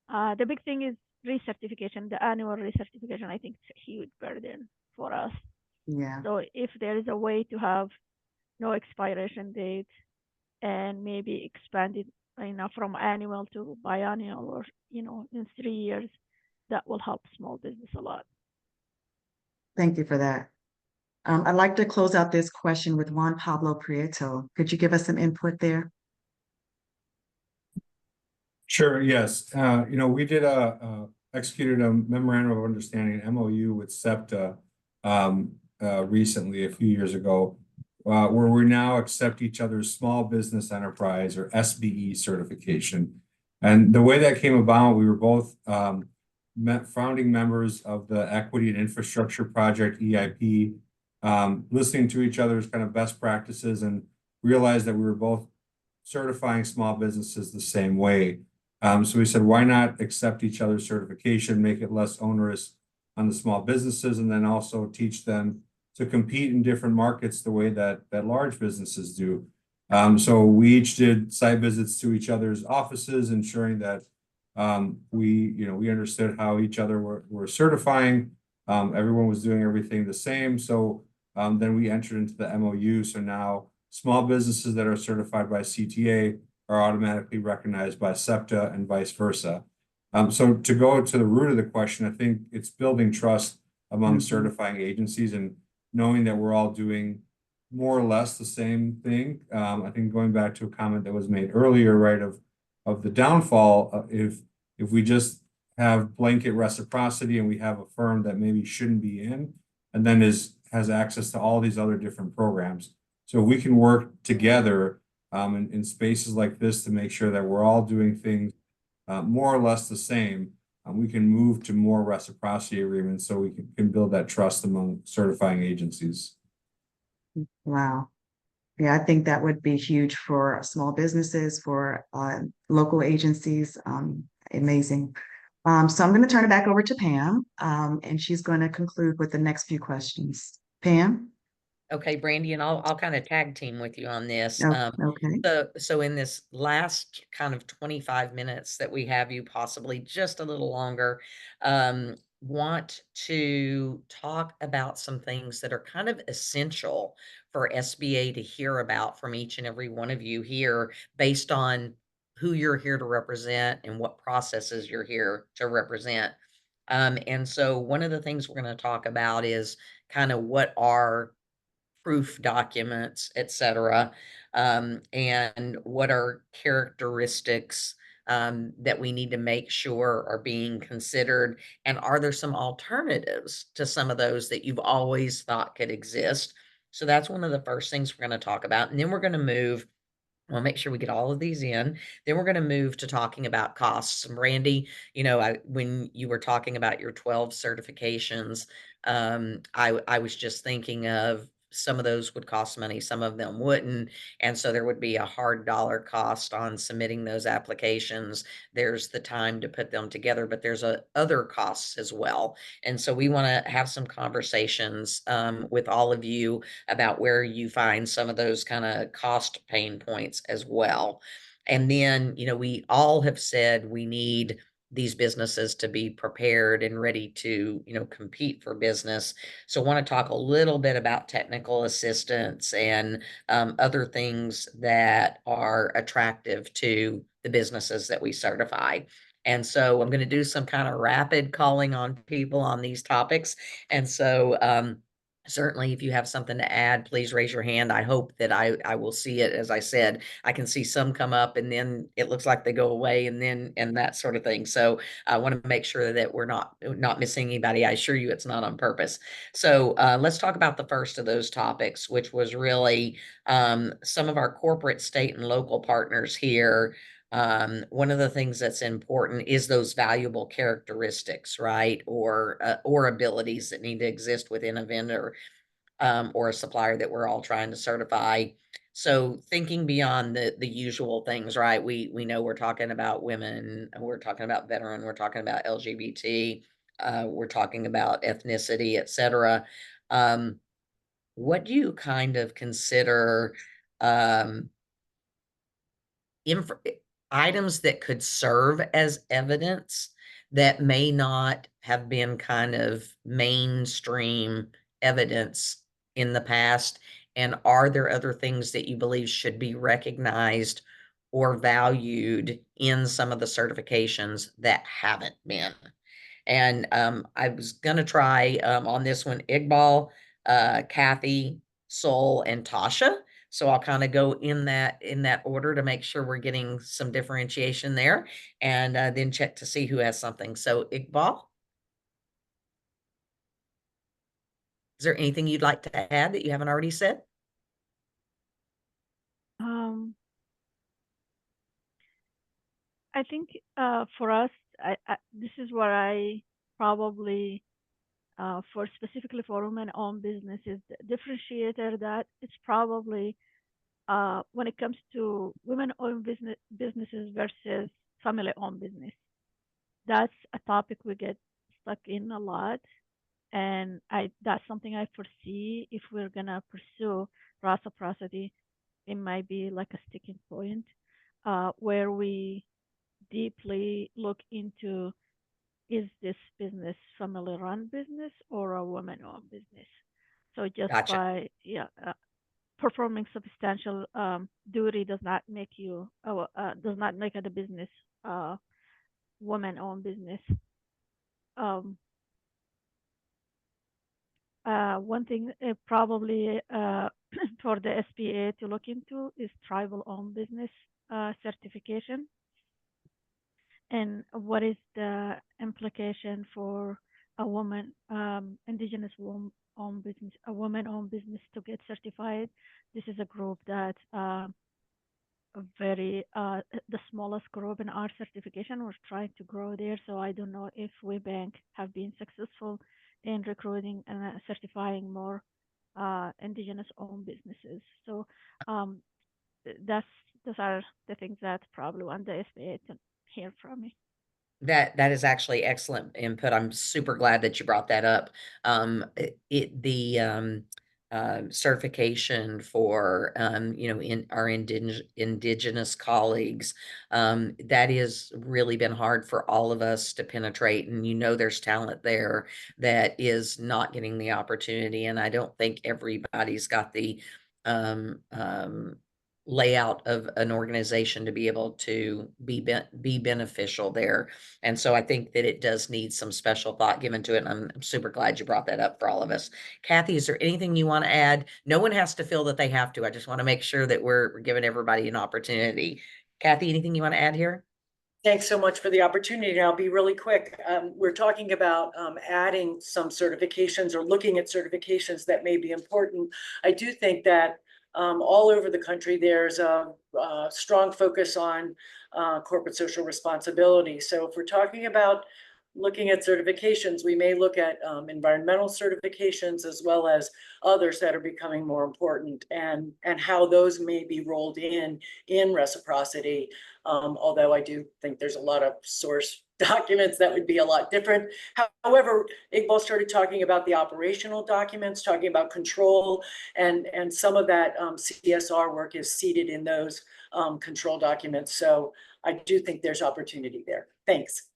The big thing is recertification, the annual recertification. I think it's a huge burden for us. Yeah. So if there is a way to have no expiration date and maybe expand it, from annual to biannual or, in 3 years, that will help small business a lot. Thank you for that. I'd like to close out this question with Juan Pablo Prieto. Could you give us some input there? Sure, yes. We did executed a memorandum of understanding, an MOU with SEPTA recently, a few years ago, where we now accept each other's small business enterprise or SBE certification. And the way that came about, we were both founding members of the Equity and Infrastructure Project, EIP, listening to each other's kind of best practices and realized that we were both certifying small businesses the same way. So we said, why not accept each other's certification, make it less onerous on the small businesses, and then also teach them to compete in different markets the way that large businesses do. So we each did site visits to each other's offices, ensuring that we understood how each other were certifying. Everyone was doing everything the same. So then we entered into the MOU. So now small businesses that are certified by CTA are automatically recognized by SEPTA and vice versa. So to go to the root of the question, I think it's building trust among certifying agencies and knowing that we're all doing more or less the same thing. I think going back to a comment that was made earlier, right, of the downfall, if we just have blanket reciprocity and we have a firm that maybe shouldn't be in, and then has access to all these other different programs. So we can work together in spaces like this to make sure that we're all doing things more or less the same. We can move to more reciprocity agreements so we can build that trust among certifying agencies. Wow. Yeah, I think that would be huge for small businesses, for local agencies. Amazing. So I'm going to turn it back over to Pam, and she's going to conclude with the next few questions. Pam? Okay, Brandy, and I'll kind of tag team with you on this. Okay. So in this last kind of 25 minutes that we have you, possibly just a little longer, want to talk about some things that are kind of essential for SBA to hear about from each and every one of you here based on who you're here to represent and what processes you're here to represent. And so one of the things we're going to talk about is kind of what are proof documents, et cetera, and what are characteristics that we need to make sure are being considered, and are there some alternatives to some of those that you've always thought could exist? So that's one of the first things we're going to talk about. And then we're going to move. We'll make sure we get all of these in. Then we're going to move to talking about costs. And Randy, when you were talking about your 12 certifications, I was just thinking of some of those would cost money, some of them wouldn't. And so there would be a hard dollar cost on submitting those applications. There's the time to put them together, but there's other costs as well. And so we want to have some conversations with all of you about where you find some of those kind of cost pain points as well. And then, we all have said we need these businesses to be prepared and ready to, compete for business. So I want to talk a little bit about technical assistance and other things that are attractive to the businesses that we certify. And so I'm going to do some kind of rapid calling on people on these topics. And so, certainly, if you have something to add, please raise your hand. I hope that I will see it. As I said, I can see some come up and then it looks like they go away and that sort of thing. So I want to make sure that we're not missing anybody. I assure you it's not on purpose. So let's talk about the first of those topics, which was really some of our corporate, state, and local partners here. One of the things that's important is those valuable characteristics, right? Or abilities that need to exist within a vendor or a supplier that we're all trying to certify. So thinking beyond the usual things, right? We know we're talking about women, we're talking about veteran, we're talking about LGBT, we're talking about ethnicity, etc. What do you kind of consider items that could serve as evidence that may not have been kind of mainstream evidence in the past? And are there other things that you believe should be recognized or valued in some of the certifications that haven't been? And I was going to try on this one, Iqbal, Kathy, Sol, and Tasha. So I'll kind of go in that order to make sure we're getting some differentiation there, and then check to see who has something. So Iqbal, is there anything you'd like to add that you haven't already said? I think for us, this is where I probably, for specifically for women-owned businesses, the differentiator that it's probably when it comes to women-owned businesses versus family-owned business. That's a topic we get stuck in a lot, and that's something I foresee if we're gonna pursue reciprocity. It might be like a sticking point where we deeply look into, is this business family-run business or a woman-owned business? So just Gotcha. by performing substantial duty does not make you does not make it a business woman-owned business. One thing probably for the SBA to look into is tribal-owned business certification. And what is the implication for a woman, indigenous woman-owned business, a woman-owned business to get certified? This is a group that the smallest group in our certification. We're trying to grow there, so I don't know if WeBank have been successful in recruiting and certifying more indigenous-owned businesses. So those are the things that probably want the SBA to hear from me. That is actually excellent input. I'm super glad that you brought that up. The certification for in our indigenous colleagues, that has really been hard for all of us to penetrate, and there's talent there that is not getting the opportunity, and I don't think everybody's got the layout of an organization to be able to be beneficial there. And so I think that it does need some special thought given to it. And I'm super glad you brought that up for all of us. Kathy, is there anything you want to add? No one has to feel that they have to. I just want to make sure that we're giving everybody an opportunity. Kathy, anything you want to add here? Thanks so much for the opportunity. I'll be really quick. We're talking about adding some certifications or looking at certifications that may be important. I do think that all over the country, there's a strong focus on corporate social responsibility. So if we're talking about looking at certifications, we may look at environmental certifications as well as others that are becoming more important, and how those may be rolled in reciprocity. Although I do think there's a lot of source documents that would be a lot different. However, Iqbal started talking about the operational documents, talking about control, and some of that CSR work is seated in those control documents. So I do think there's opportunity there. Thanks.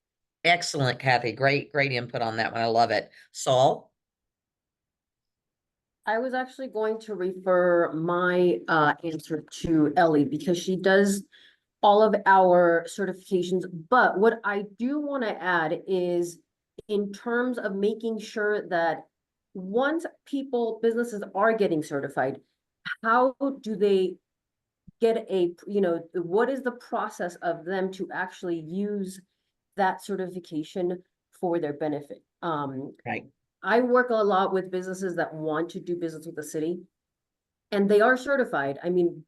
Excellent, Kathy. Great input on that one. I love it. Saul? I was actually going to refer my answer to Ellie because she does all of our certifications. But what I do want to add is in terms of making sure that once businesses are getting certified, how do they get what is the process of them to actually use that certification for their benefit? Right. I work a lot with businesses that want to do business with the city, and they are certified.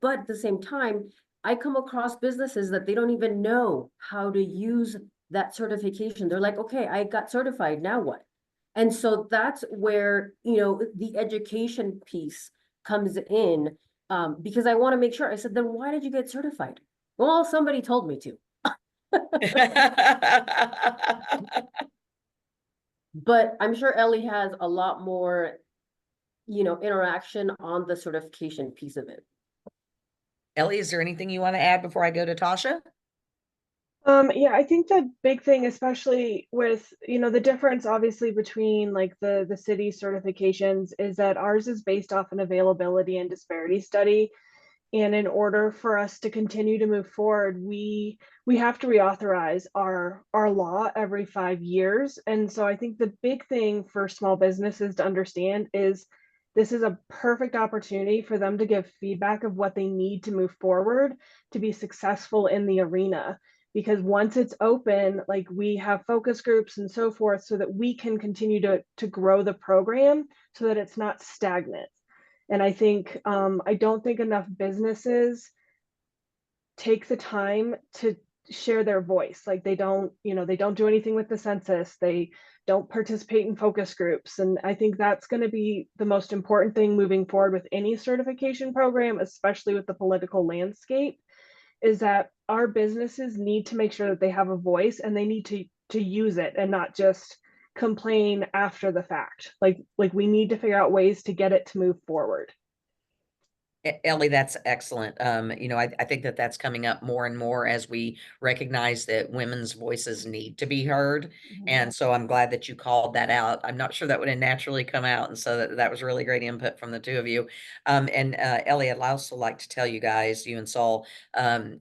But at the same time, I come across businesses that they don't even know how to use that certification. They're like, okay, I got certified, now what? And so that's where, the education piece comes in, because I want to make sure. I said, then why did you get certified? Well, somebody told me to. But I'm sure Ellie has a lot more, interaction on the certification piece of it. Ellie, is there anything you want to add before I go to Tasha? Yeah, I think the big thing, especially with, the difference obviously between like the city certifications, is that ours is based off an availability and disparity study. And in order for us to continue to move forward, we have to reauthorize our law every 5 years. And so I think the big thing for small businesses to understand is this is a perfect opportunity for them to give feedback of what they need to move forward to be successful in the arena. Because once it's open, like we have focus groups and so forth, so that we can continue to grow the program so that it's not stagnant. And I think, I don't think enough businesses take the time to share their voice. Like they don't do anything with the census. They don't participate in focus groups. And I think that's going to be the most important thing moving forward with any certification program, especially with the political landscape, is that our businesses need to make sure that they have a voice and they need to use it and not just complain after the fact. Like we need to figure out ways to get it to move forward. Ellie, that's excellent. I think that that's coming up more and more as we recognize that women's voices need to be heard. And so I'm glad that you called that out. I'm not sure that would have naturally come out. And so that was really great input from the two of you. Ellie, I'd also like to tell you guys, you and Saul,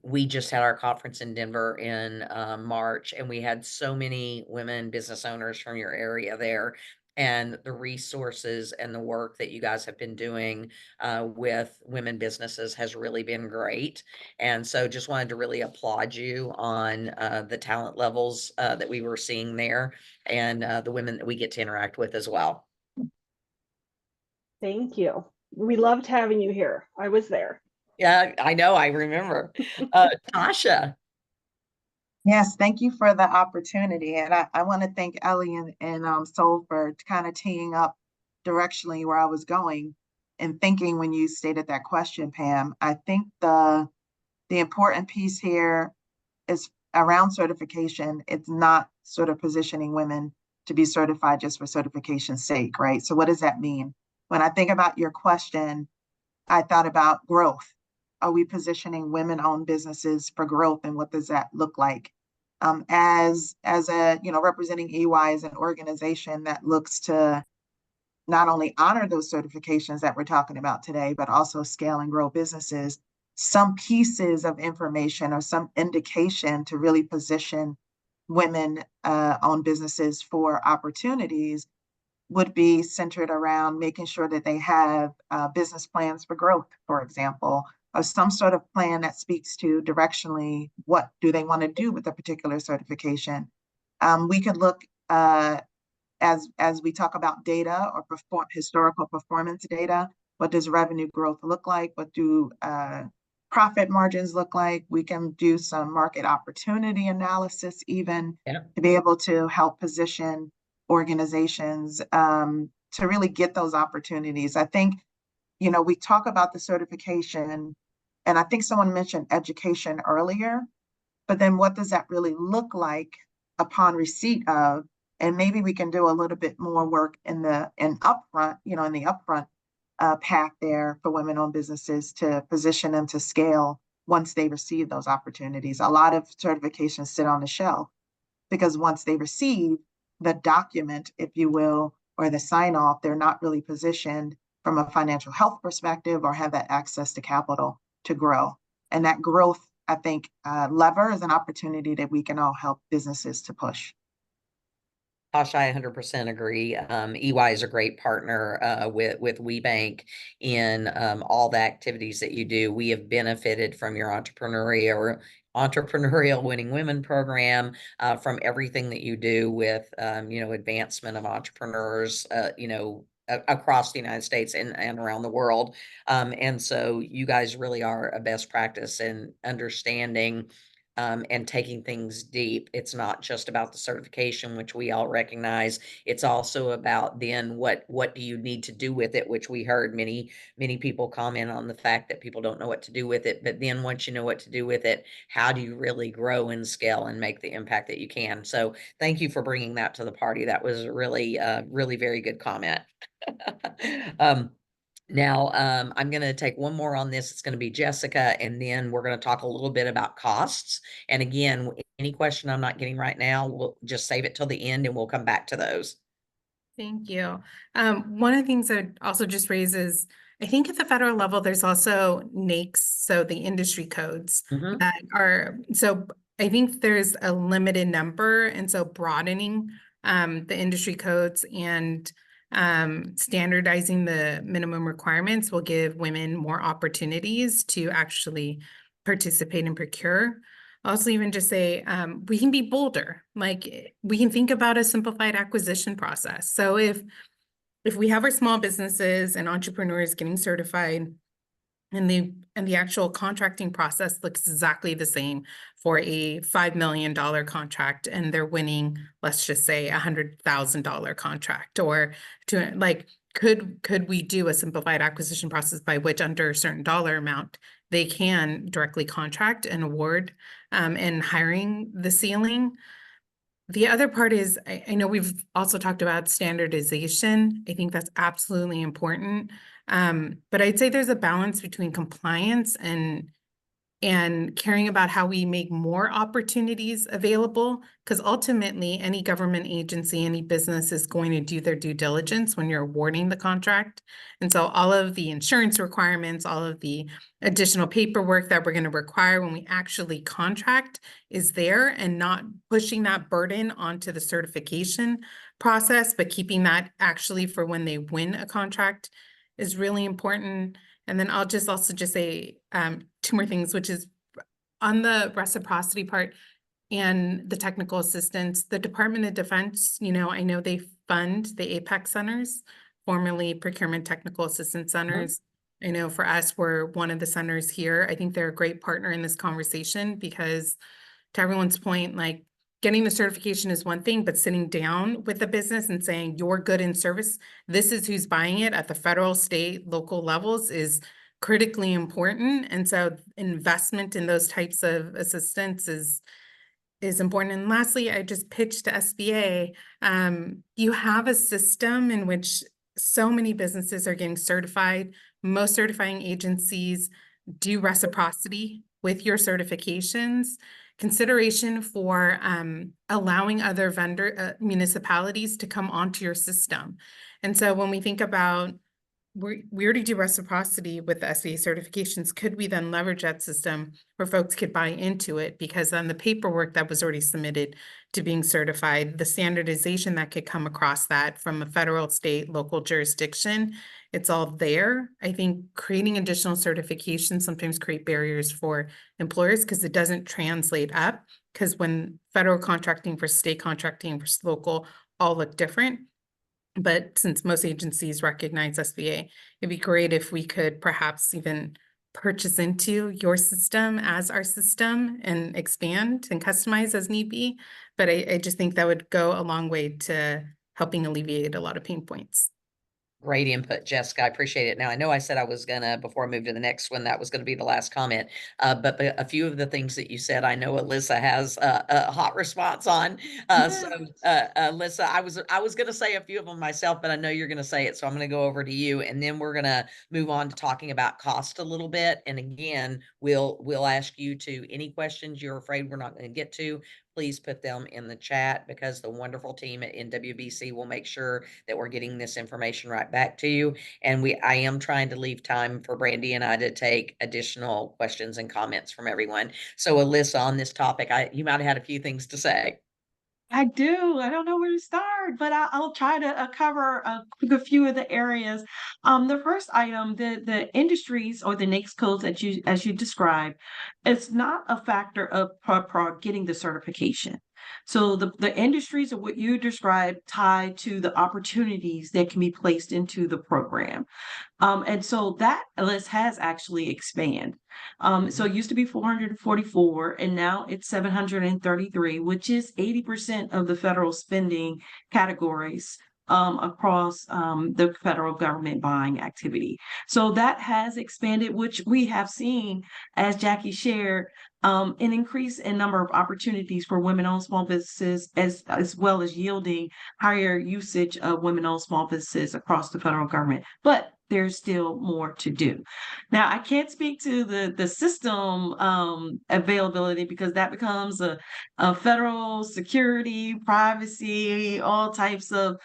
we just had our conference in Denver in March, and we had so many women business owners from your area there. And the resources and the work that you guys have been doing with women businesses has really been great. And so just wanted to really applaud you on the talent levels that we were seeing there, and the women that we get to interact with as well. Thank you. We loved having you here. I was there. Yeah, I know. I remember. Tasha. Yes, thank you for the opportunity. And I want to thank Ellie and Sol for kind of teeing up directionally where I was going and thinking when you stated that question, Pam. I think the important piece here is around certification. It's not sort of positioning women to be certified just for certification's sake, right? So what does that mean? When I think about your question, I thought about growth. Are we positioning women-owned businesses for growth, and what does that look like? As a, representing EY as an organization that looks to not only honor those certifications that we're talking about today, but also scale and grow businesses, some pieces of information or some indication to really position women-owned businesses for opportunities would be centered around making sure that they have business plans for growth, for example, of some sort of plan that speaks to directionally, what do they want to do with a particular certification? We could look as we talk about data or historical performance data. What does revenue growth look like? What do profit margins look like? We can do some market opportunity analysis even to be able to help position organizations to really get those opportunities. I think, you know, we talk about the certification, and I think someone mentioned education earlier, but then what does that really look like upon receipt of? And maybe we can do a little bit more work in the upfront path there for women-owned businesses to position them to scale once they receive those opportunities. A lot of certifications sit on the shelf because once they receive the document, if you will, or the sign off, they're not really positioned from a financial health perspective or have that access to capital to grow. And that growth, I think, lever is an opportunity that we can all help businesses to push. Tasha, I 100% agree. EY is a great partner with WeBank in all the activities that you do. We have benefited from your entrepreneurial Winning Women program, from everything that you do with advancement of entrepreneurs, across the United States and around the world. And so you guys really are a best practice in understanding and taking things deep. It's not just about the certification, which we all recognize. It's also about then what do you need to do with it, which we heard many people comment on the fact that people don't know what to do with it. But then once you know what to do with it, how do you really grow and scale and make the impact that you can? So thank you for bringing that to the party. That was really, really very good comment. Now, I'm going to take one more on this. It's going to be Jessica, and then we're going to talk a little bit about costs. And again, any question I'm not getting right now, we'll just save it till the end and we'll come back to those. Thank you. One of the things that also just raises, I think at the federal level, there's also NAICS, so the industry codes that are, so I think there's a limited number. And so broadening the industry codes and standardizing the minimum requirements will give women more opportunities to actually participate and procure. Also, even just say, we can be bolder, like we can think about a simplified acquisition process. So if we have our small businesses and entrepreneurs getting certified, and the actual contracting process looks exactly the same for a $5 million contract, and they're winning, let's just say, $100,000 contract, or to like, could we do a simplified acquisition process by which under a certain dollar amount they can directly contract and award and hiring the ceiling? The other part is, I know we've also talked about standardization. I think that's absolutely important. But I'd say there's a balance between compliance and caring about how we make more opportunities available, because ultimately any government agency, any business is going to do their due diligence when you're awarding the contract. And so all of the insurance requirements, all of the additional paperwork that we're going to require when we actually contract is there, and not pushing that burden onto the certification process, but keeping that actually for when they win a contract is really important. And then I'll just also just say two more things, which is on the reciprocity part and the technical assistance, the Department of Defense, I know they fund the APEX centers, formerly Procurement Technical Assistance Centers. I know for us, we're one of the centers here. I think they're a great partner in this conversation because, to everyone's point, like, getting the certification is one thing, but sitting down with the business and saying, your good in service, this is who's buying it at the federal, state, local levels is critically important. And so investment in those types of assistance is important. And lastly, I just pitched to SBA. You have a system in which so many businesses are getting certified. Most certifying agencies do reciprocity with your certifications. Consideration for allowing other municipalities to come onto your system. And so when we think about we already do reciprocity with the SBA certifications. Could we then leverage that system where folks could buy into it? Because then the paperwork that was already submitted to being certified, the standardization that could come across that from a federal, state, local jurisdiction, it's all there. I think creating additional certifications sometimes create barriers for employers because it doesn't translate up. Because when federal contracting versus state contracting versus local all look different. But since most agencies recognize SBA, it'd be great if we could perhaps even purchase into your system as our system and expand and customize as need be. But I just think that would go a long way to helping alleviate a lot of pain points. Great input, Jessica. I appreciate it. Now, I know I said I was gonna, before I move to the next one, that was gonna be the last comment. But a few of the things that you said, I know Alyssa has a hot response on. So, Alyssa, I was gonna say a few of them myself, but I know you're gonna say it, so I'm gonna go over to you, and then we're gonna move on to talking about cost a little bit. And again, we'll ask you to any questions you're afraid we're not gonna get to. Please put them in the chat because the wonderful team at NWBC will make sure that we're getting this information right back to you. And I am trying to leave time for Brandy and I to take additional questions and comments from everyone. So Alyssa, on this topic, you might have had a few things to say. I do. I don't know where to start, but I'll try to cover a few of the areas. The first item, the industries or the NAICS codes that as you described, it's not a factor of getting the certification. So the industries of what you described tie to the opportunities that can be placed into the program. And so that list has actually expanded. So it used to be 444, and now it's 733, which is 80% of the federal spending categories across the federal government buying activity. So that has expanded, which we have seen, as Jackie shared, an increase in number of opportunities for women-owned small businesses, as well as yielding higher usage of women-owned small businesses across the federal government. But there's still more to do. Now, I can't speak to the system availability because that becomes a federal security, privacy, all types of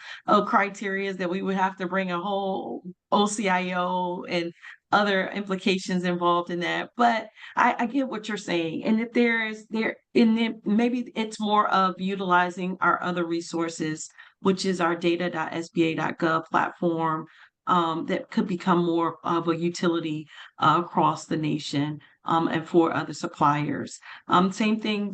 criteria that we would have to bring a whole OCIO and other implications involved in that. But I get what you're saying. And if maybe it's more of utilizing our other resources, which is our data.sba.gov platform, that could become more of a utility across the nation, and for other suppliers. Same thing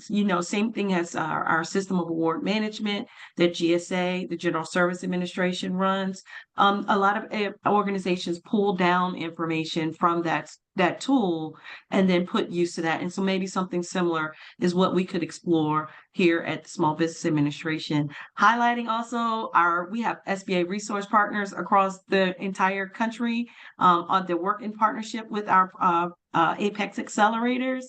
as our system of award management that GSA, the General Service Administration, runs. A lot of organizations pull down information from that tool and then put use to that. And so maybe something similar is what we could explore here at the Small Business Administration. Highlighting also we have SBA resource partners across the entire country on the work in partnership with our Apex accelerators.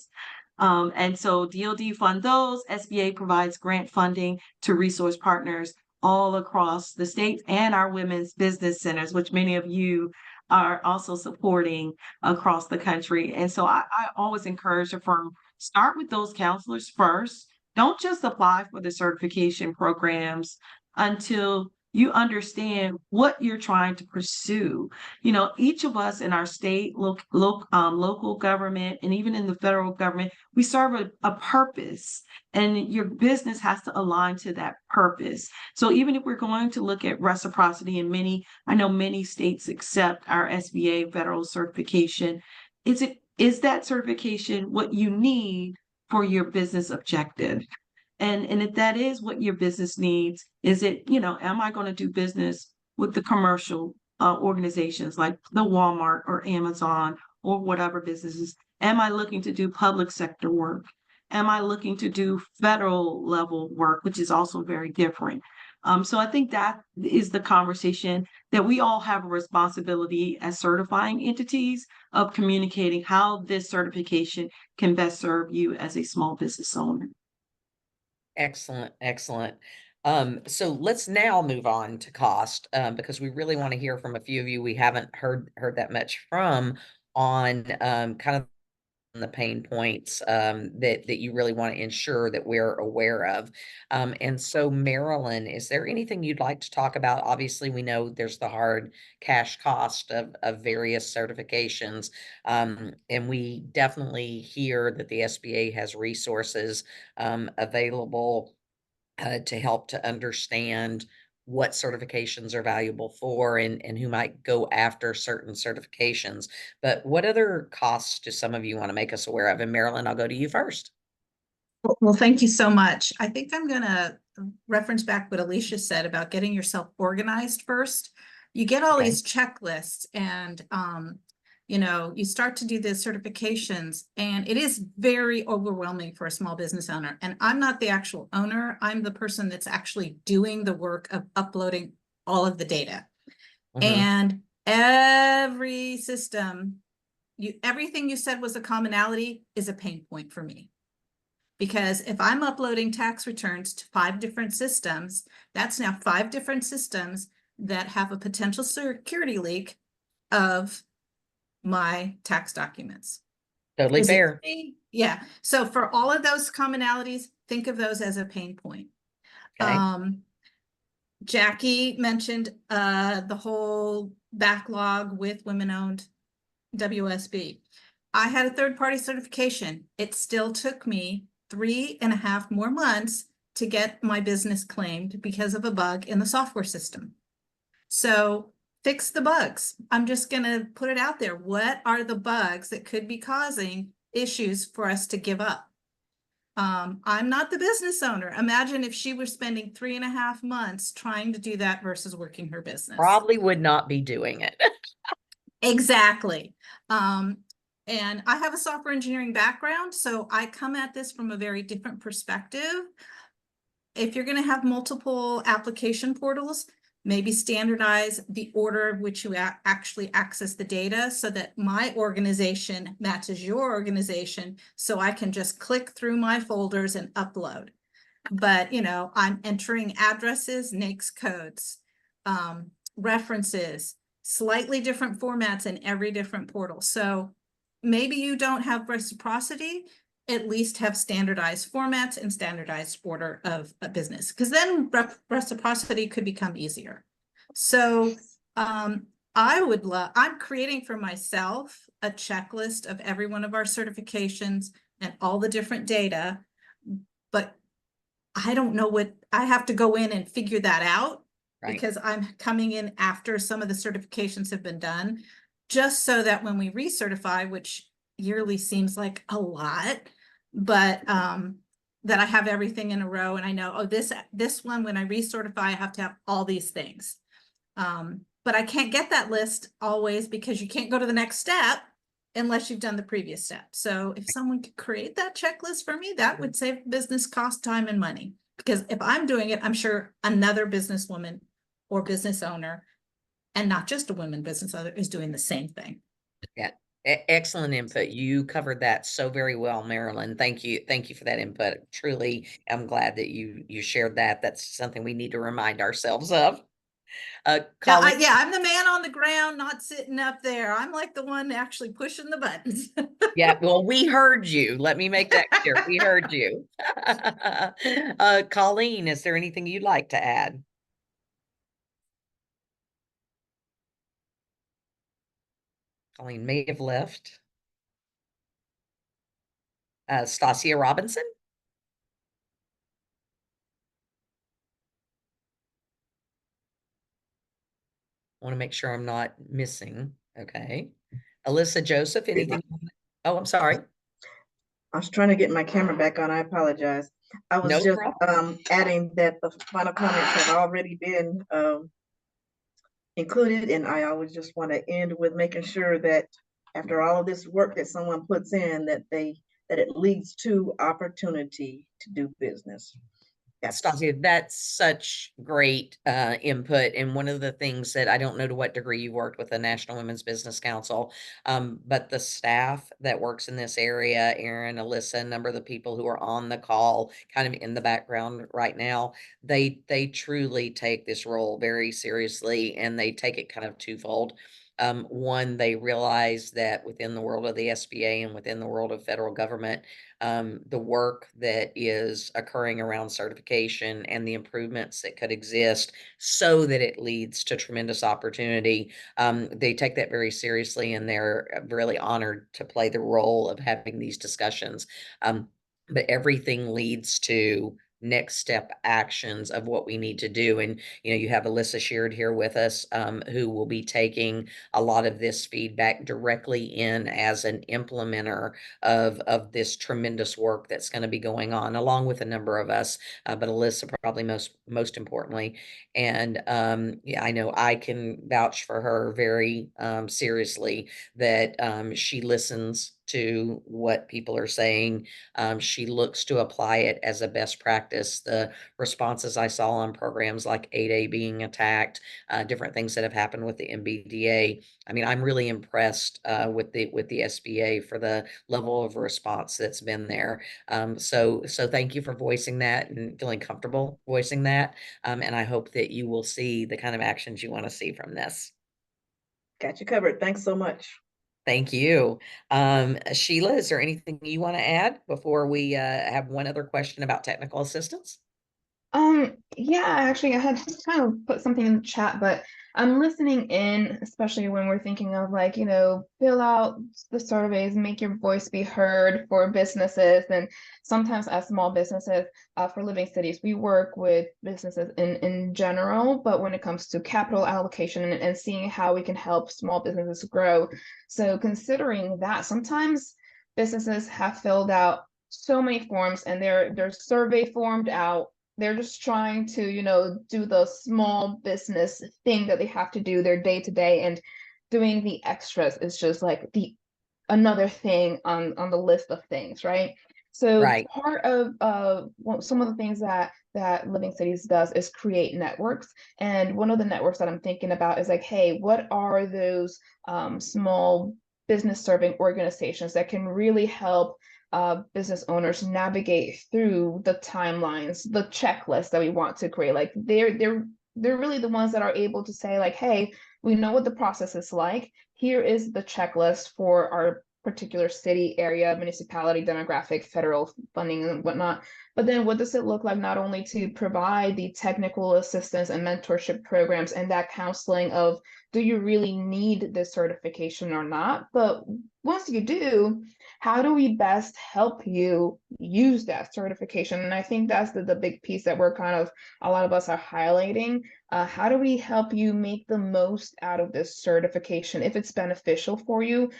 And so DoD fund those. SBA provides grant funding to resource partners all across the states and our women's business centers, which many of you are also supporting across the country. And so I always encourage a firm, start with those counselors first. Don't just apply for the certification programs until you understand what you're trying to pursue. Each of us in our state, local government, and even in the federal government, we serve a purpose, and your business has to align to that purpose. So even if we're going to look at reciprocity, and I know many states accept our SBA federal certification, is that certification what you need for your business objective? And if that is what your business needs, is it, am I going to do business with the commercial organizations like the Walmart or Amazon or whatever businesses? Am I looking to do public sector work? Am I looking to do federal level work, which is also very different? So I think that is the conversation that we all have a responsibility as certifying entities of communicating how this certification can best serve you as a small business owner. Excellent, excellent. So let's now move on to cost, because we really want to hear from a few of you we haven't heard that much from on kind of the pain points that you really want to ensure that we're aware of. And so, Marilyn, is there anything you'd like to talk about? Obviously, we know there's the hard cash cost of various certifications. And we definitely hear that the SBA has resources available to help to understand what certifications are valuable for and who might go after certain certifications. But what other costs do some of you want to make us aware of? And Marilyn, I'll go to you first. Well, thank you so much. I think I'm going to reference back what Alicia said about getting yourself organized first. You get all these checklists and, you know, you start to do the certifications and it is very overwhelming for a small business owner. And I'm not the actual owner. I'm the person that's actually doing the work of uploading all of the data. And every system, everything you said was a commonality is a pain point for me. Because if I'm uploading tax returns to 5 different systems, that's now 5 different systems that have a potential security leak of my tax documents. Totally fair. Yeah. So for all of those commonalities, think of those as a pain point. Okay. Jackie mentioned the whole backlog with women-owned WOSB. I had a third-party certification. It still took me 3.5 more months to get my business claimed because of a bug in the software system. So fix the bugs. I'm just going to put it out there. What are the bugs that could be causing issues for us to give up? I'm not the business owner. Imagine if she was spending 3.5 months trying to do that versus working her business. Probably would not be doing it. Exactly. And I have a software engineering background, so I come at this from a very different perspective. If you're going to have multiple application portals, maybe standardize the order of which you actually access the data so that my organization matches your organization, so I can just click through my folders and upload. But, you know, I'm entering addresses, NAICS codes, references, slightly different formats in every different portal. So maybe you don't have reciprocity, at least have standardized formats and standardized order of a business, because then reciprocity could become easier. So I'm creating for myself a checklist of every one of our certifications and all the different data, but I don't know what, I have to go in and figure that out because I'm coming in after some of the certifications have been done, just so that when we recertify, which yearly seems like a lot, but that I have everything in a row and I know, oh, this one, when I recertify, I have to have all these things. But I can't get that list always because you can't go to the next step unless you've done the previous step. So if someone could create that checklist for me, that would save business cost, time, and money. Because if I'm doing it, I'm sure another businesswoman or business owner, and not just a woman business owner, is doing the same thing. Yeah. Excellent input. You covered that so very well, Marilyn. Thank you. Thank you for that input. Truly, I'm glad that you shared that. That's something we need to remind ourselves of. Colleen? Yeah, I'm the man on the ground, not sitting up there. I'm like the one actually pushing the buttons. Yeah, well, we heard you. Let me make that clear. We heard you. Colleen, is there anything you'd like to add? Colleen may have left. Stasia Robinson? I want to make sure I'm not missing. Okay. Alyssa Joseph, anything? Oh, I'm sorry. I was trying to get my camera back on. I apologize. I was No just problem. adding that the final comments have already been included, and I always just want to end with making sure that after all of this work that someone puts in, that it leads to opportunity to do business. Stasia, that's such great input. And one of the things that I don't know to what degree you worked with the National Women's Business Council, but the staff that works in this area, Erin, Alyssa, a number of the people who are on the call kind of in the background right now, they truly take this role very seriously, and they take it kind of twofold. One, they realize that within the world of the SBA and within the world of federal government, the work that is occurring around certification and the improvements that could exist so that it leads to tremendous opportunity. They take that very seriously, and they're really honored to play the role of having these discussions. But everything leads to next step actions of what we need to do. And, you have Alyssa Sheard here with us, who will be taking a lot of this feedback directly in as an implementer of this tremendous work that's going to be going on, along with a number of us, but Alyssa probably most importantly. And yeah, I know I can vouch for her very seriously, that she listens to what people are saying. She looks to apply it as a best practice. The responses I saw on programs like 8A being attacked, different things that have happened with the MBDA. I mean, I'm really impressed with the SBA for the level of response that's been there. So thank you for voicing that and feeling comfortable voicing that. And I hope that you will see the kind of actions you want to see from this. Got you covered. Thanks so much. Thank you. Sheila, is there anything you want to add before we have one other question about technical assistance? Yeah, actually, I had kind of put something in the chat, but I'm listening in, especially when we're thinking of like, fill out the surveys, make your voice be heard for businesses. And sometimes as small businesses, for Living Cities, we work with businesses in general, but when it comes to capital allocation and seeing how we can help small businesses grow. So considering that, sometimes businesses have filled out so many forms and they're survey formed out. They're just trying to, do the small business thing that they have to do their day to day, and doing the extras is just like another thing on the list of things, right? So Right. part of some of the things that Living Cities does is create networks. And one of the networks that I'm thinking about is like, hey, what are those small business serving organizations that can really help business owners navigate through the timelines, the checklist that we want to create? Like they're really the ones that are able to say like, hey, we know what the process is like. Here is the checklist for our particular city, area, municipality, demographic, federal funding and whatnot. But then what does it look like not only to provide the technical assistance and mentorship programs and that counseling of, do you really need this certification or not? But once you do, how do we best help you use that certification? And I think that's the big piece that we're a lot of us are highlighting. How do we help you make the most out of this certification if it's beneficial for you?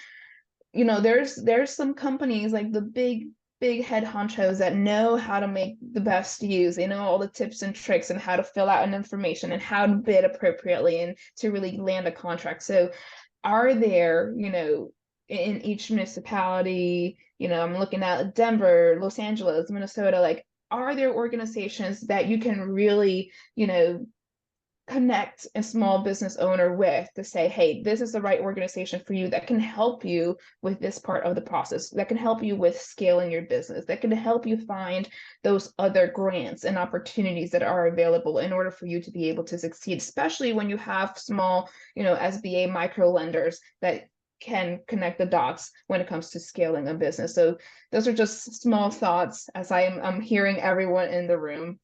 There's some companies like the big head honchos that know how to make the best use. They know all the tips and tricks and how to fill out an information and how to bid appropriately and to really land a contract. So are there, in each municipality, I'm looking at Denver, Los Angeles, Minnesota, like, are there organizations that you can really, connect a small business owner with to say, hey, this is the right organization for you that can help you with this part of the process, that can help you with scaling your business, that can help you find those other grants and opportunities that are available in order for you to be able to succeed, especially when you have small, SBA micro lenders that can connect the dots when it comes to scaling a business. So those are just small thoughts as I'm hearing everyone in the room.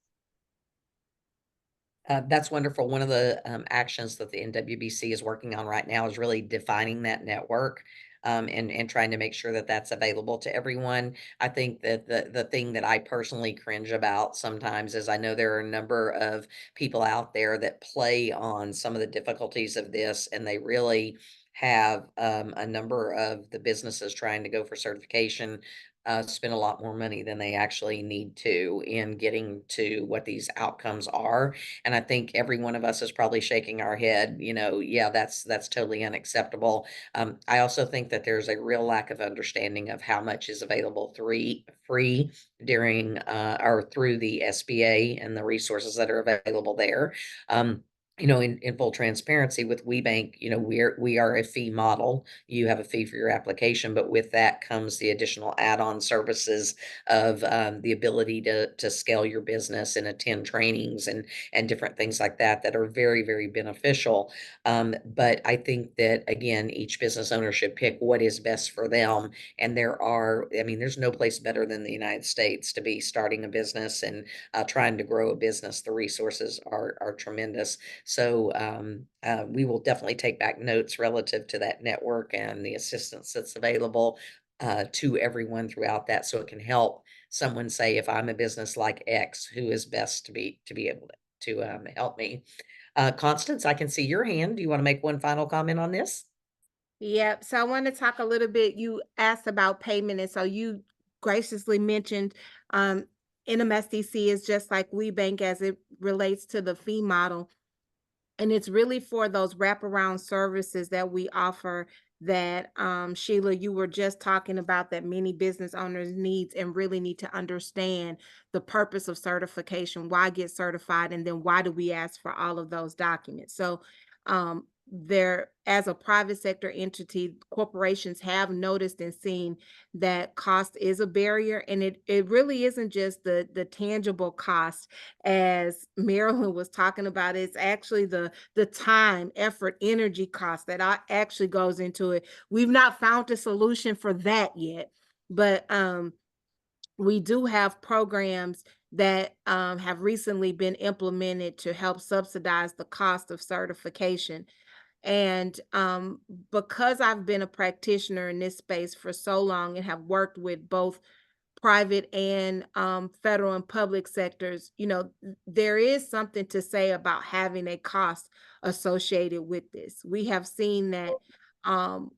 That's wonderful. One of the actions that the NWBC is working on right now is really defining that network, and trying to make sure that that's available to everyone. I think that the thing that I personally cringe about sometimes is I know there are a number of people out there that play on some of the difficulties of this, and they really have a number of the businesses trying to go for certification spend a lot more money than they actually need to in getting to what these outcomes are. And I think every one of us is probably shaking our head, yeah, that's totally unacceptable. I also think that there's a real lack of understanding of how much is available free during or through the SBA and the resources that are available there. in full transparency with WeBank, we are a fee model. You have a fee for your application, but with that comes the additional add-on services of the ability to scale your business and attend trainings and different things like that that are very, very beneficial. But I think that, again, each business owner should pick what is best for them. And there's no place better than the United States to be starting a business and trying to grow a business. The resources are tremendous. So we will definitely take back notes relative to that network and the assistance that's available to everyone throughout that, so it can help someone say, if I'm a business like X, who is best to be able to help me. Constance, I can see your hand. Do you want to make one final comment on this? Yep. So I want to talk a little bit. You asked about payment, and so you graciously mentioned NMSDC is just like WeBank as it relates to the fee model. And it's really for those wraparound services that we offer that, Sheila, you were just talking about, that many business owners needs and really need to understand the purpose of certification, why get certified, and then why do we ask for all of those documents. So there, as a private sector entity, corporations have noticed and seen that cost is a barrier, and it really isn't just the tangible cost, as Marilyn was talking about. It's actually the time, effort, energy cost that actually goes into it. We've not found a solution for that yet, but we do have programs that have recently been implemented to help subsidize the cost of certification. And because I've been a practitioner in this space for so long and have worked with both private and federal and public sectors, there is something to say about having a cost associated with this. We have seen that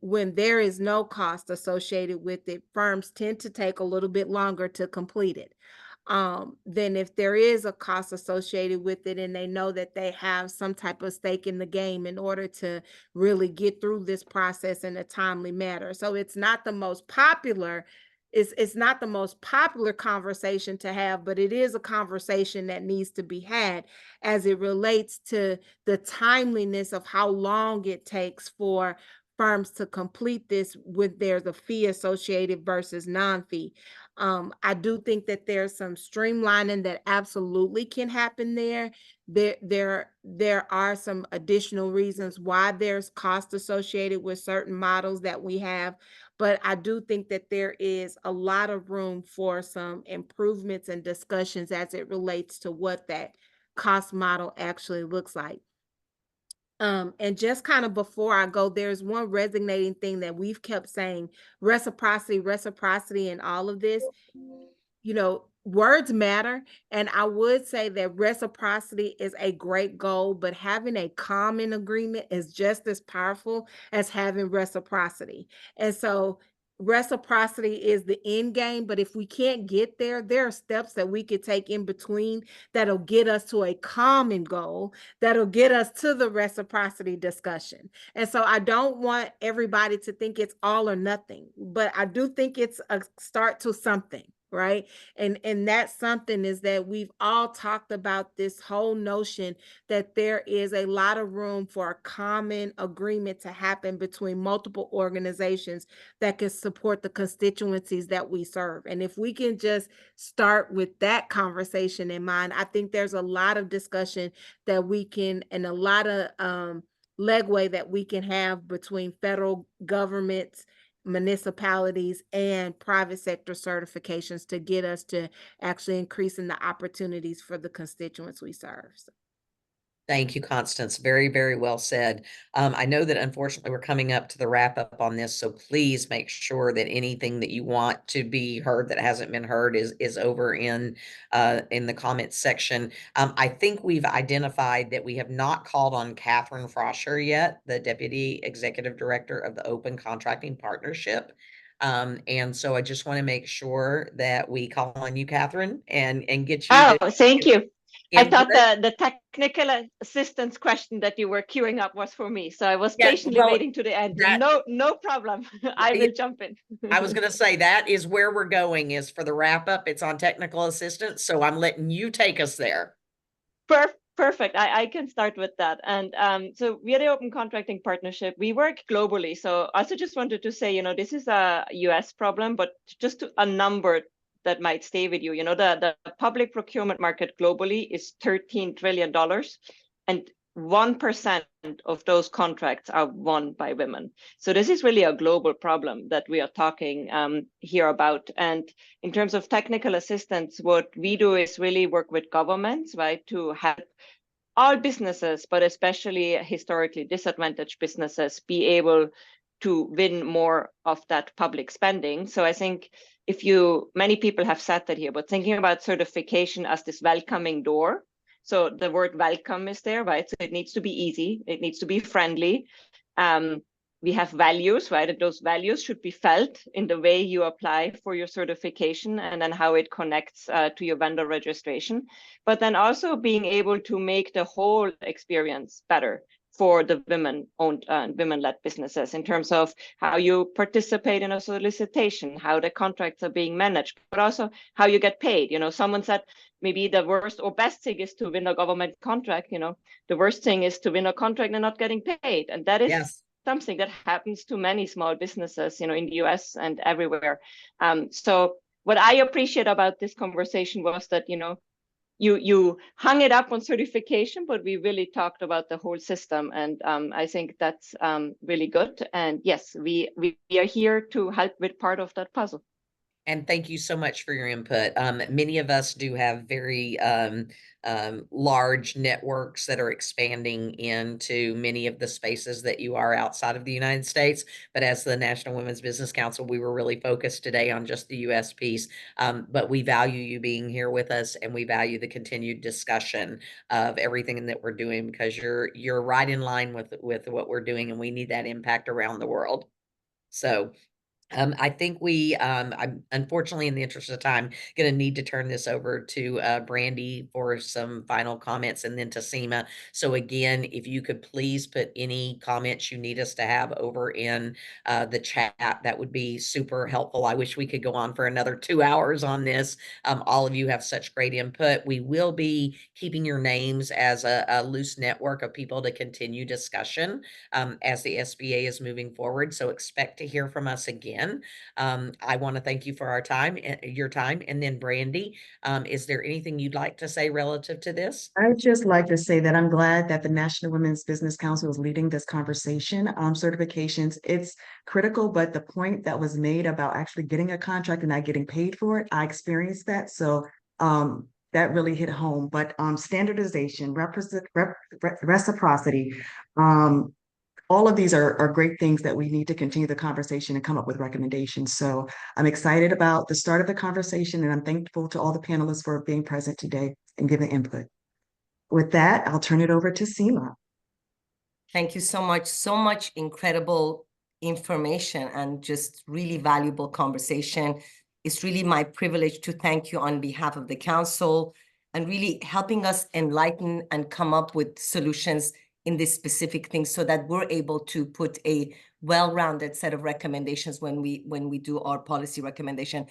when there is no cost associated with it, firms tend to take a little bit longer to complete it. Then if there is a cost associated with it and they know that they have some type of stake in the game in order to really get through this process in a timely manner. So it's not the most popular, it's not the most popular conversation to have, but it is a conversation that needs to be had as it relates to the timeliness of how long it takes for firms to complete this, with there's a fee associated versus non-fee. I do think that there's some streamlining that absolutely can happen there. There are some additional reasons why there's cost associated with certain models that we have, but I do think that there is a lot of room for some improvements and discussions as it relates to what that cost model actually looks like. And just kind of before I go, there's one resonating thing that we've kept saying: reciprocity in all of this. Words matter. And I would say that reciprocity is a great goal, but having a common agreement is just as powerful as having reciprocity. And so reciprocity is the end game, but if we can't get there, there are steps that we could take in between that'll get us to a common goal, that'll get us to the reciprocity discussion. And so I don't want everybody to think it's all or nothing, but I do think it's a start to something. Right. And that something is that we've all talked about this whole notion that there is a lot of room for a common agreement to happen between multiple organizations that can support the constituencies that we serve. And if we can just start with that conversation in mind, I think there's a lot of discussion that we can, and a lot of legway that we can have between federal governments, municipalities, and private sector certifications to get us to actually increasing the opportunities for the constituents we serve. Thank you, Constance. Very, very well said. I know that unfortunately we're coming up to the wrap up on this, so please make sure that anything that you want to be heard that hasn't been heard is over in the comments section. I think we've identified that we have not called on Catherine Frosher yet, the Deputy Executive Director of the Open Contracting Partnership. And so I just want to make sure that we call on you, Catherine, and get you. Oh, thank you. I thought the technical assistance question that you were queuing up was for me. So I was patiently waiting to the end. No problem. I will jump in. I was going to say that is where we're going, is for the wrap up. It's on technical assistance. So I'm letting you take us there. Perfect. I can start with that. And so we are the Open Contracting Partnership. We work globally. So I also just wanted to say, this is a US problem, but just a number that might stay with you. The public procurement market globally is $13 trillion, and 1% of those contracts are won by women. So this is really a global problem that we are talking here about. And in terms of technical assistance, what we do is really work with governments, right, to help all businesses, but especially historically disadvantaged businesses, be able to win more of that public spending. So I think many people have said that here, but thinking about certification as this welcoming door. So the word welcome is there, right? So it needs to be easy. It needs to be friendly. We have values, right? And those values should be felt in the way you apply for your certification and then how it connects to your vendor registration. But then also being able to make the whole experience better for the women-owned and women-led businesses in terms of how you participate in a solicitation, how the contracts are being managed, but also how you get paid. Someone said maybe the worst or best thing is to win a government contract. The worst thing is to win a contract and not getting paid. And that is something that happens to many small businesses, in the US and everywhere. So what I appreciate about this conversation was that, you hung it up on certification, but we really talked about the whole system. And I think that's really good. And yes, we are here to help with part of that puzzle. And thank you so much for your input. Many of us do have very large networks that are expanding into many of the spaces that you are outside of the United States. But as the National Women's Business Council, we were really focused today on just the US piece. But we value you being here with us, and we value the continued discussion of everything that we're doing, because you're right in line with what we're doing, and we need that impact around the world. So I think I'm unfortunately, in the interest of time, going to need to turn this over to Brandy for some final comments, and then to Seema. So again, if you could please put any comments you need us to have over in the chat, that would be super helpful. I wish we could go on for another 2 hours on this. All of you have such great input. We will be keeping your names as a loose network of people to continue discussion as the SBA is moving forward. So expect to hear from us again. I want to thank you for your time. And then Brandy, is there anything you'd like to say relative to this? I'd just like to say that I'm glad that the National Women's Business Council is leading this conversation. Certifications, it's critical, but the point that was made about actually getting a contract and not getting paid for it, I experienced that. So that really hit home. But standardization, reciprocity, all of these are great things that we need to continue the conversation and come up with recommendations. So I'm excited about the start of the conversation, and I'm thankful to all the panelists for being present today and giving input. With that, I'll turn it over to Seema. Thank you so much. So much incredible information and just really valuable conversation. It's really my privilege to thank you on behalf of the council and really helping us enlighten and come up with solutions in this specific thing, so that we're able to put a well-rounded set of recommendations when we do our policy recommendation.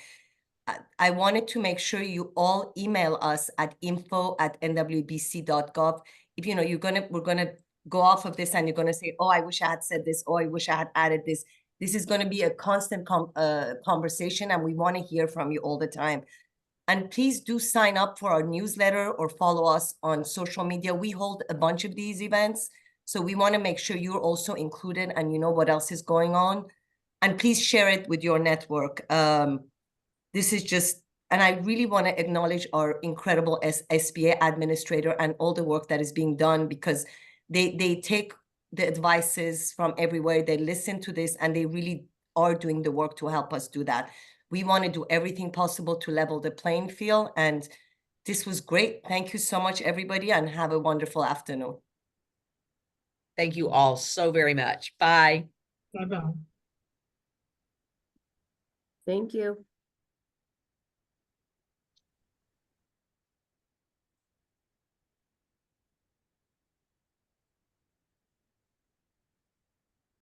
I wanted to make sure you all email us at info@nwbc.gov. If we're gonna go off of this and you're gonna say, oh, I wish I had said this, oh, I wish I had added this. This is gonna be a constant conversation, and we want to hear from you all the time. And please do sign up for our newsletter or follow us on social media. We hold a bunch of these events, so we want to make sure you're also included and you know what else is going on. And please share it with your network. This is just, and I really want to acknowledge our incredible SBA administrator and all the work that is being done, because they take the advices from everywhere. They listen to this, and they really are doing the work to help us do that. We want to do everything possible to level the playing field, and this was great. Thank you so much, everybody, and have a wonderful afternoon. Thank you all so very much. Bye. Bye-bye. Thank you.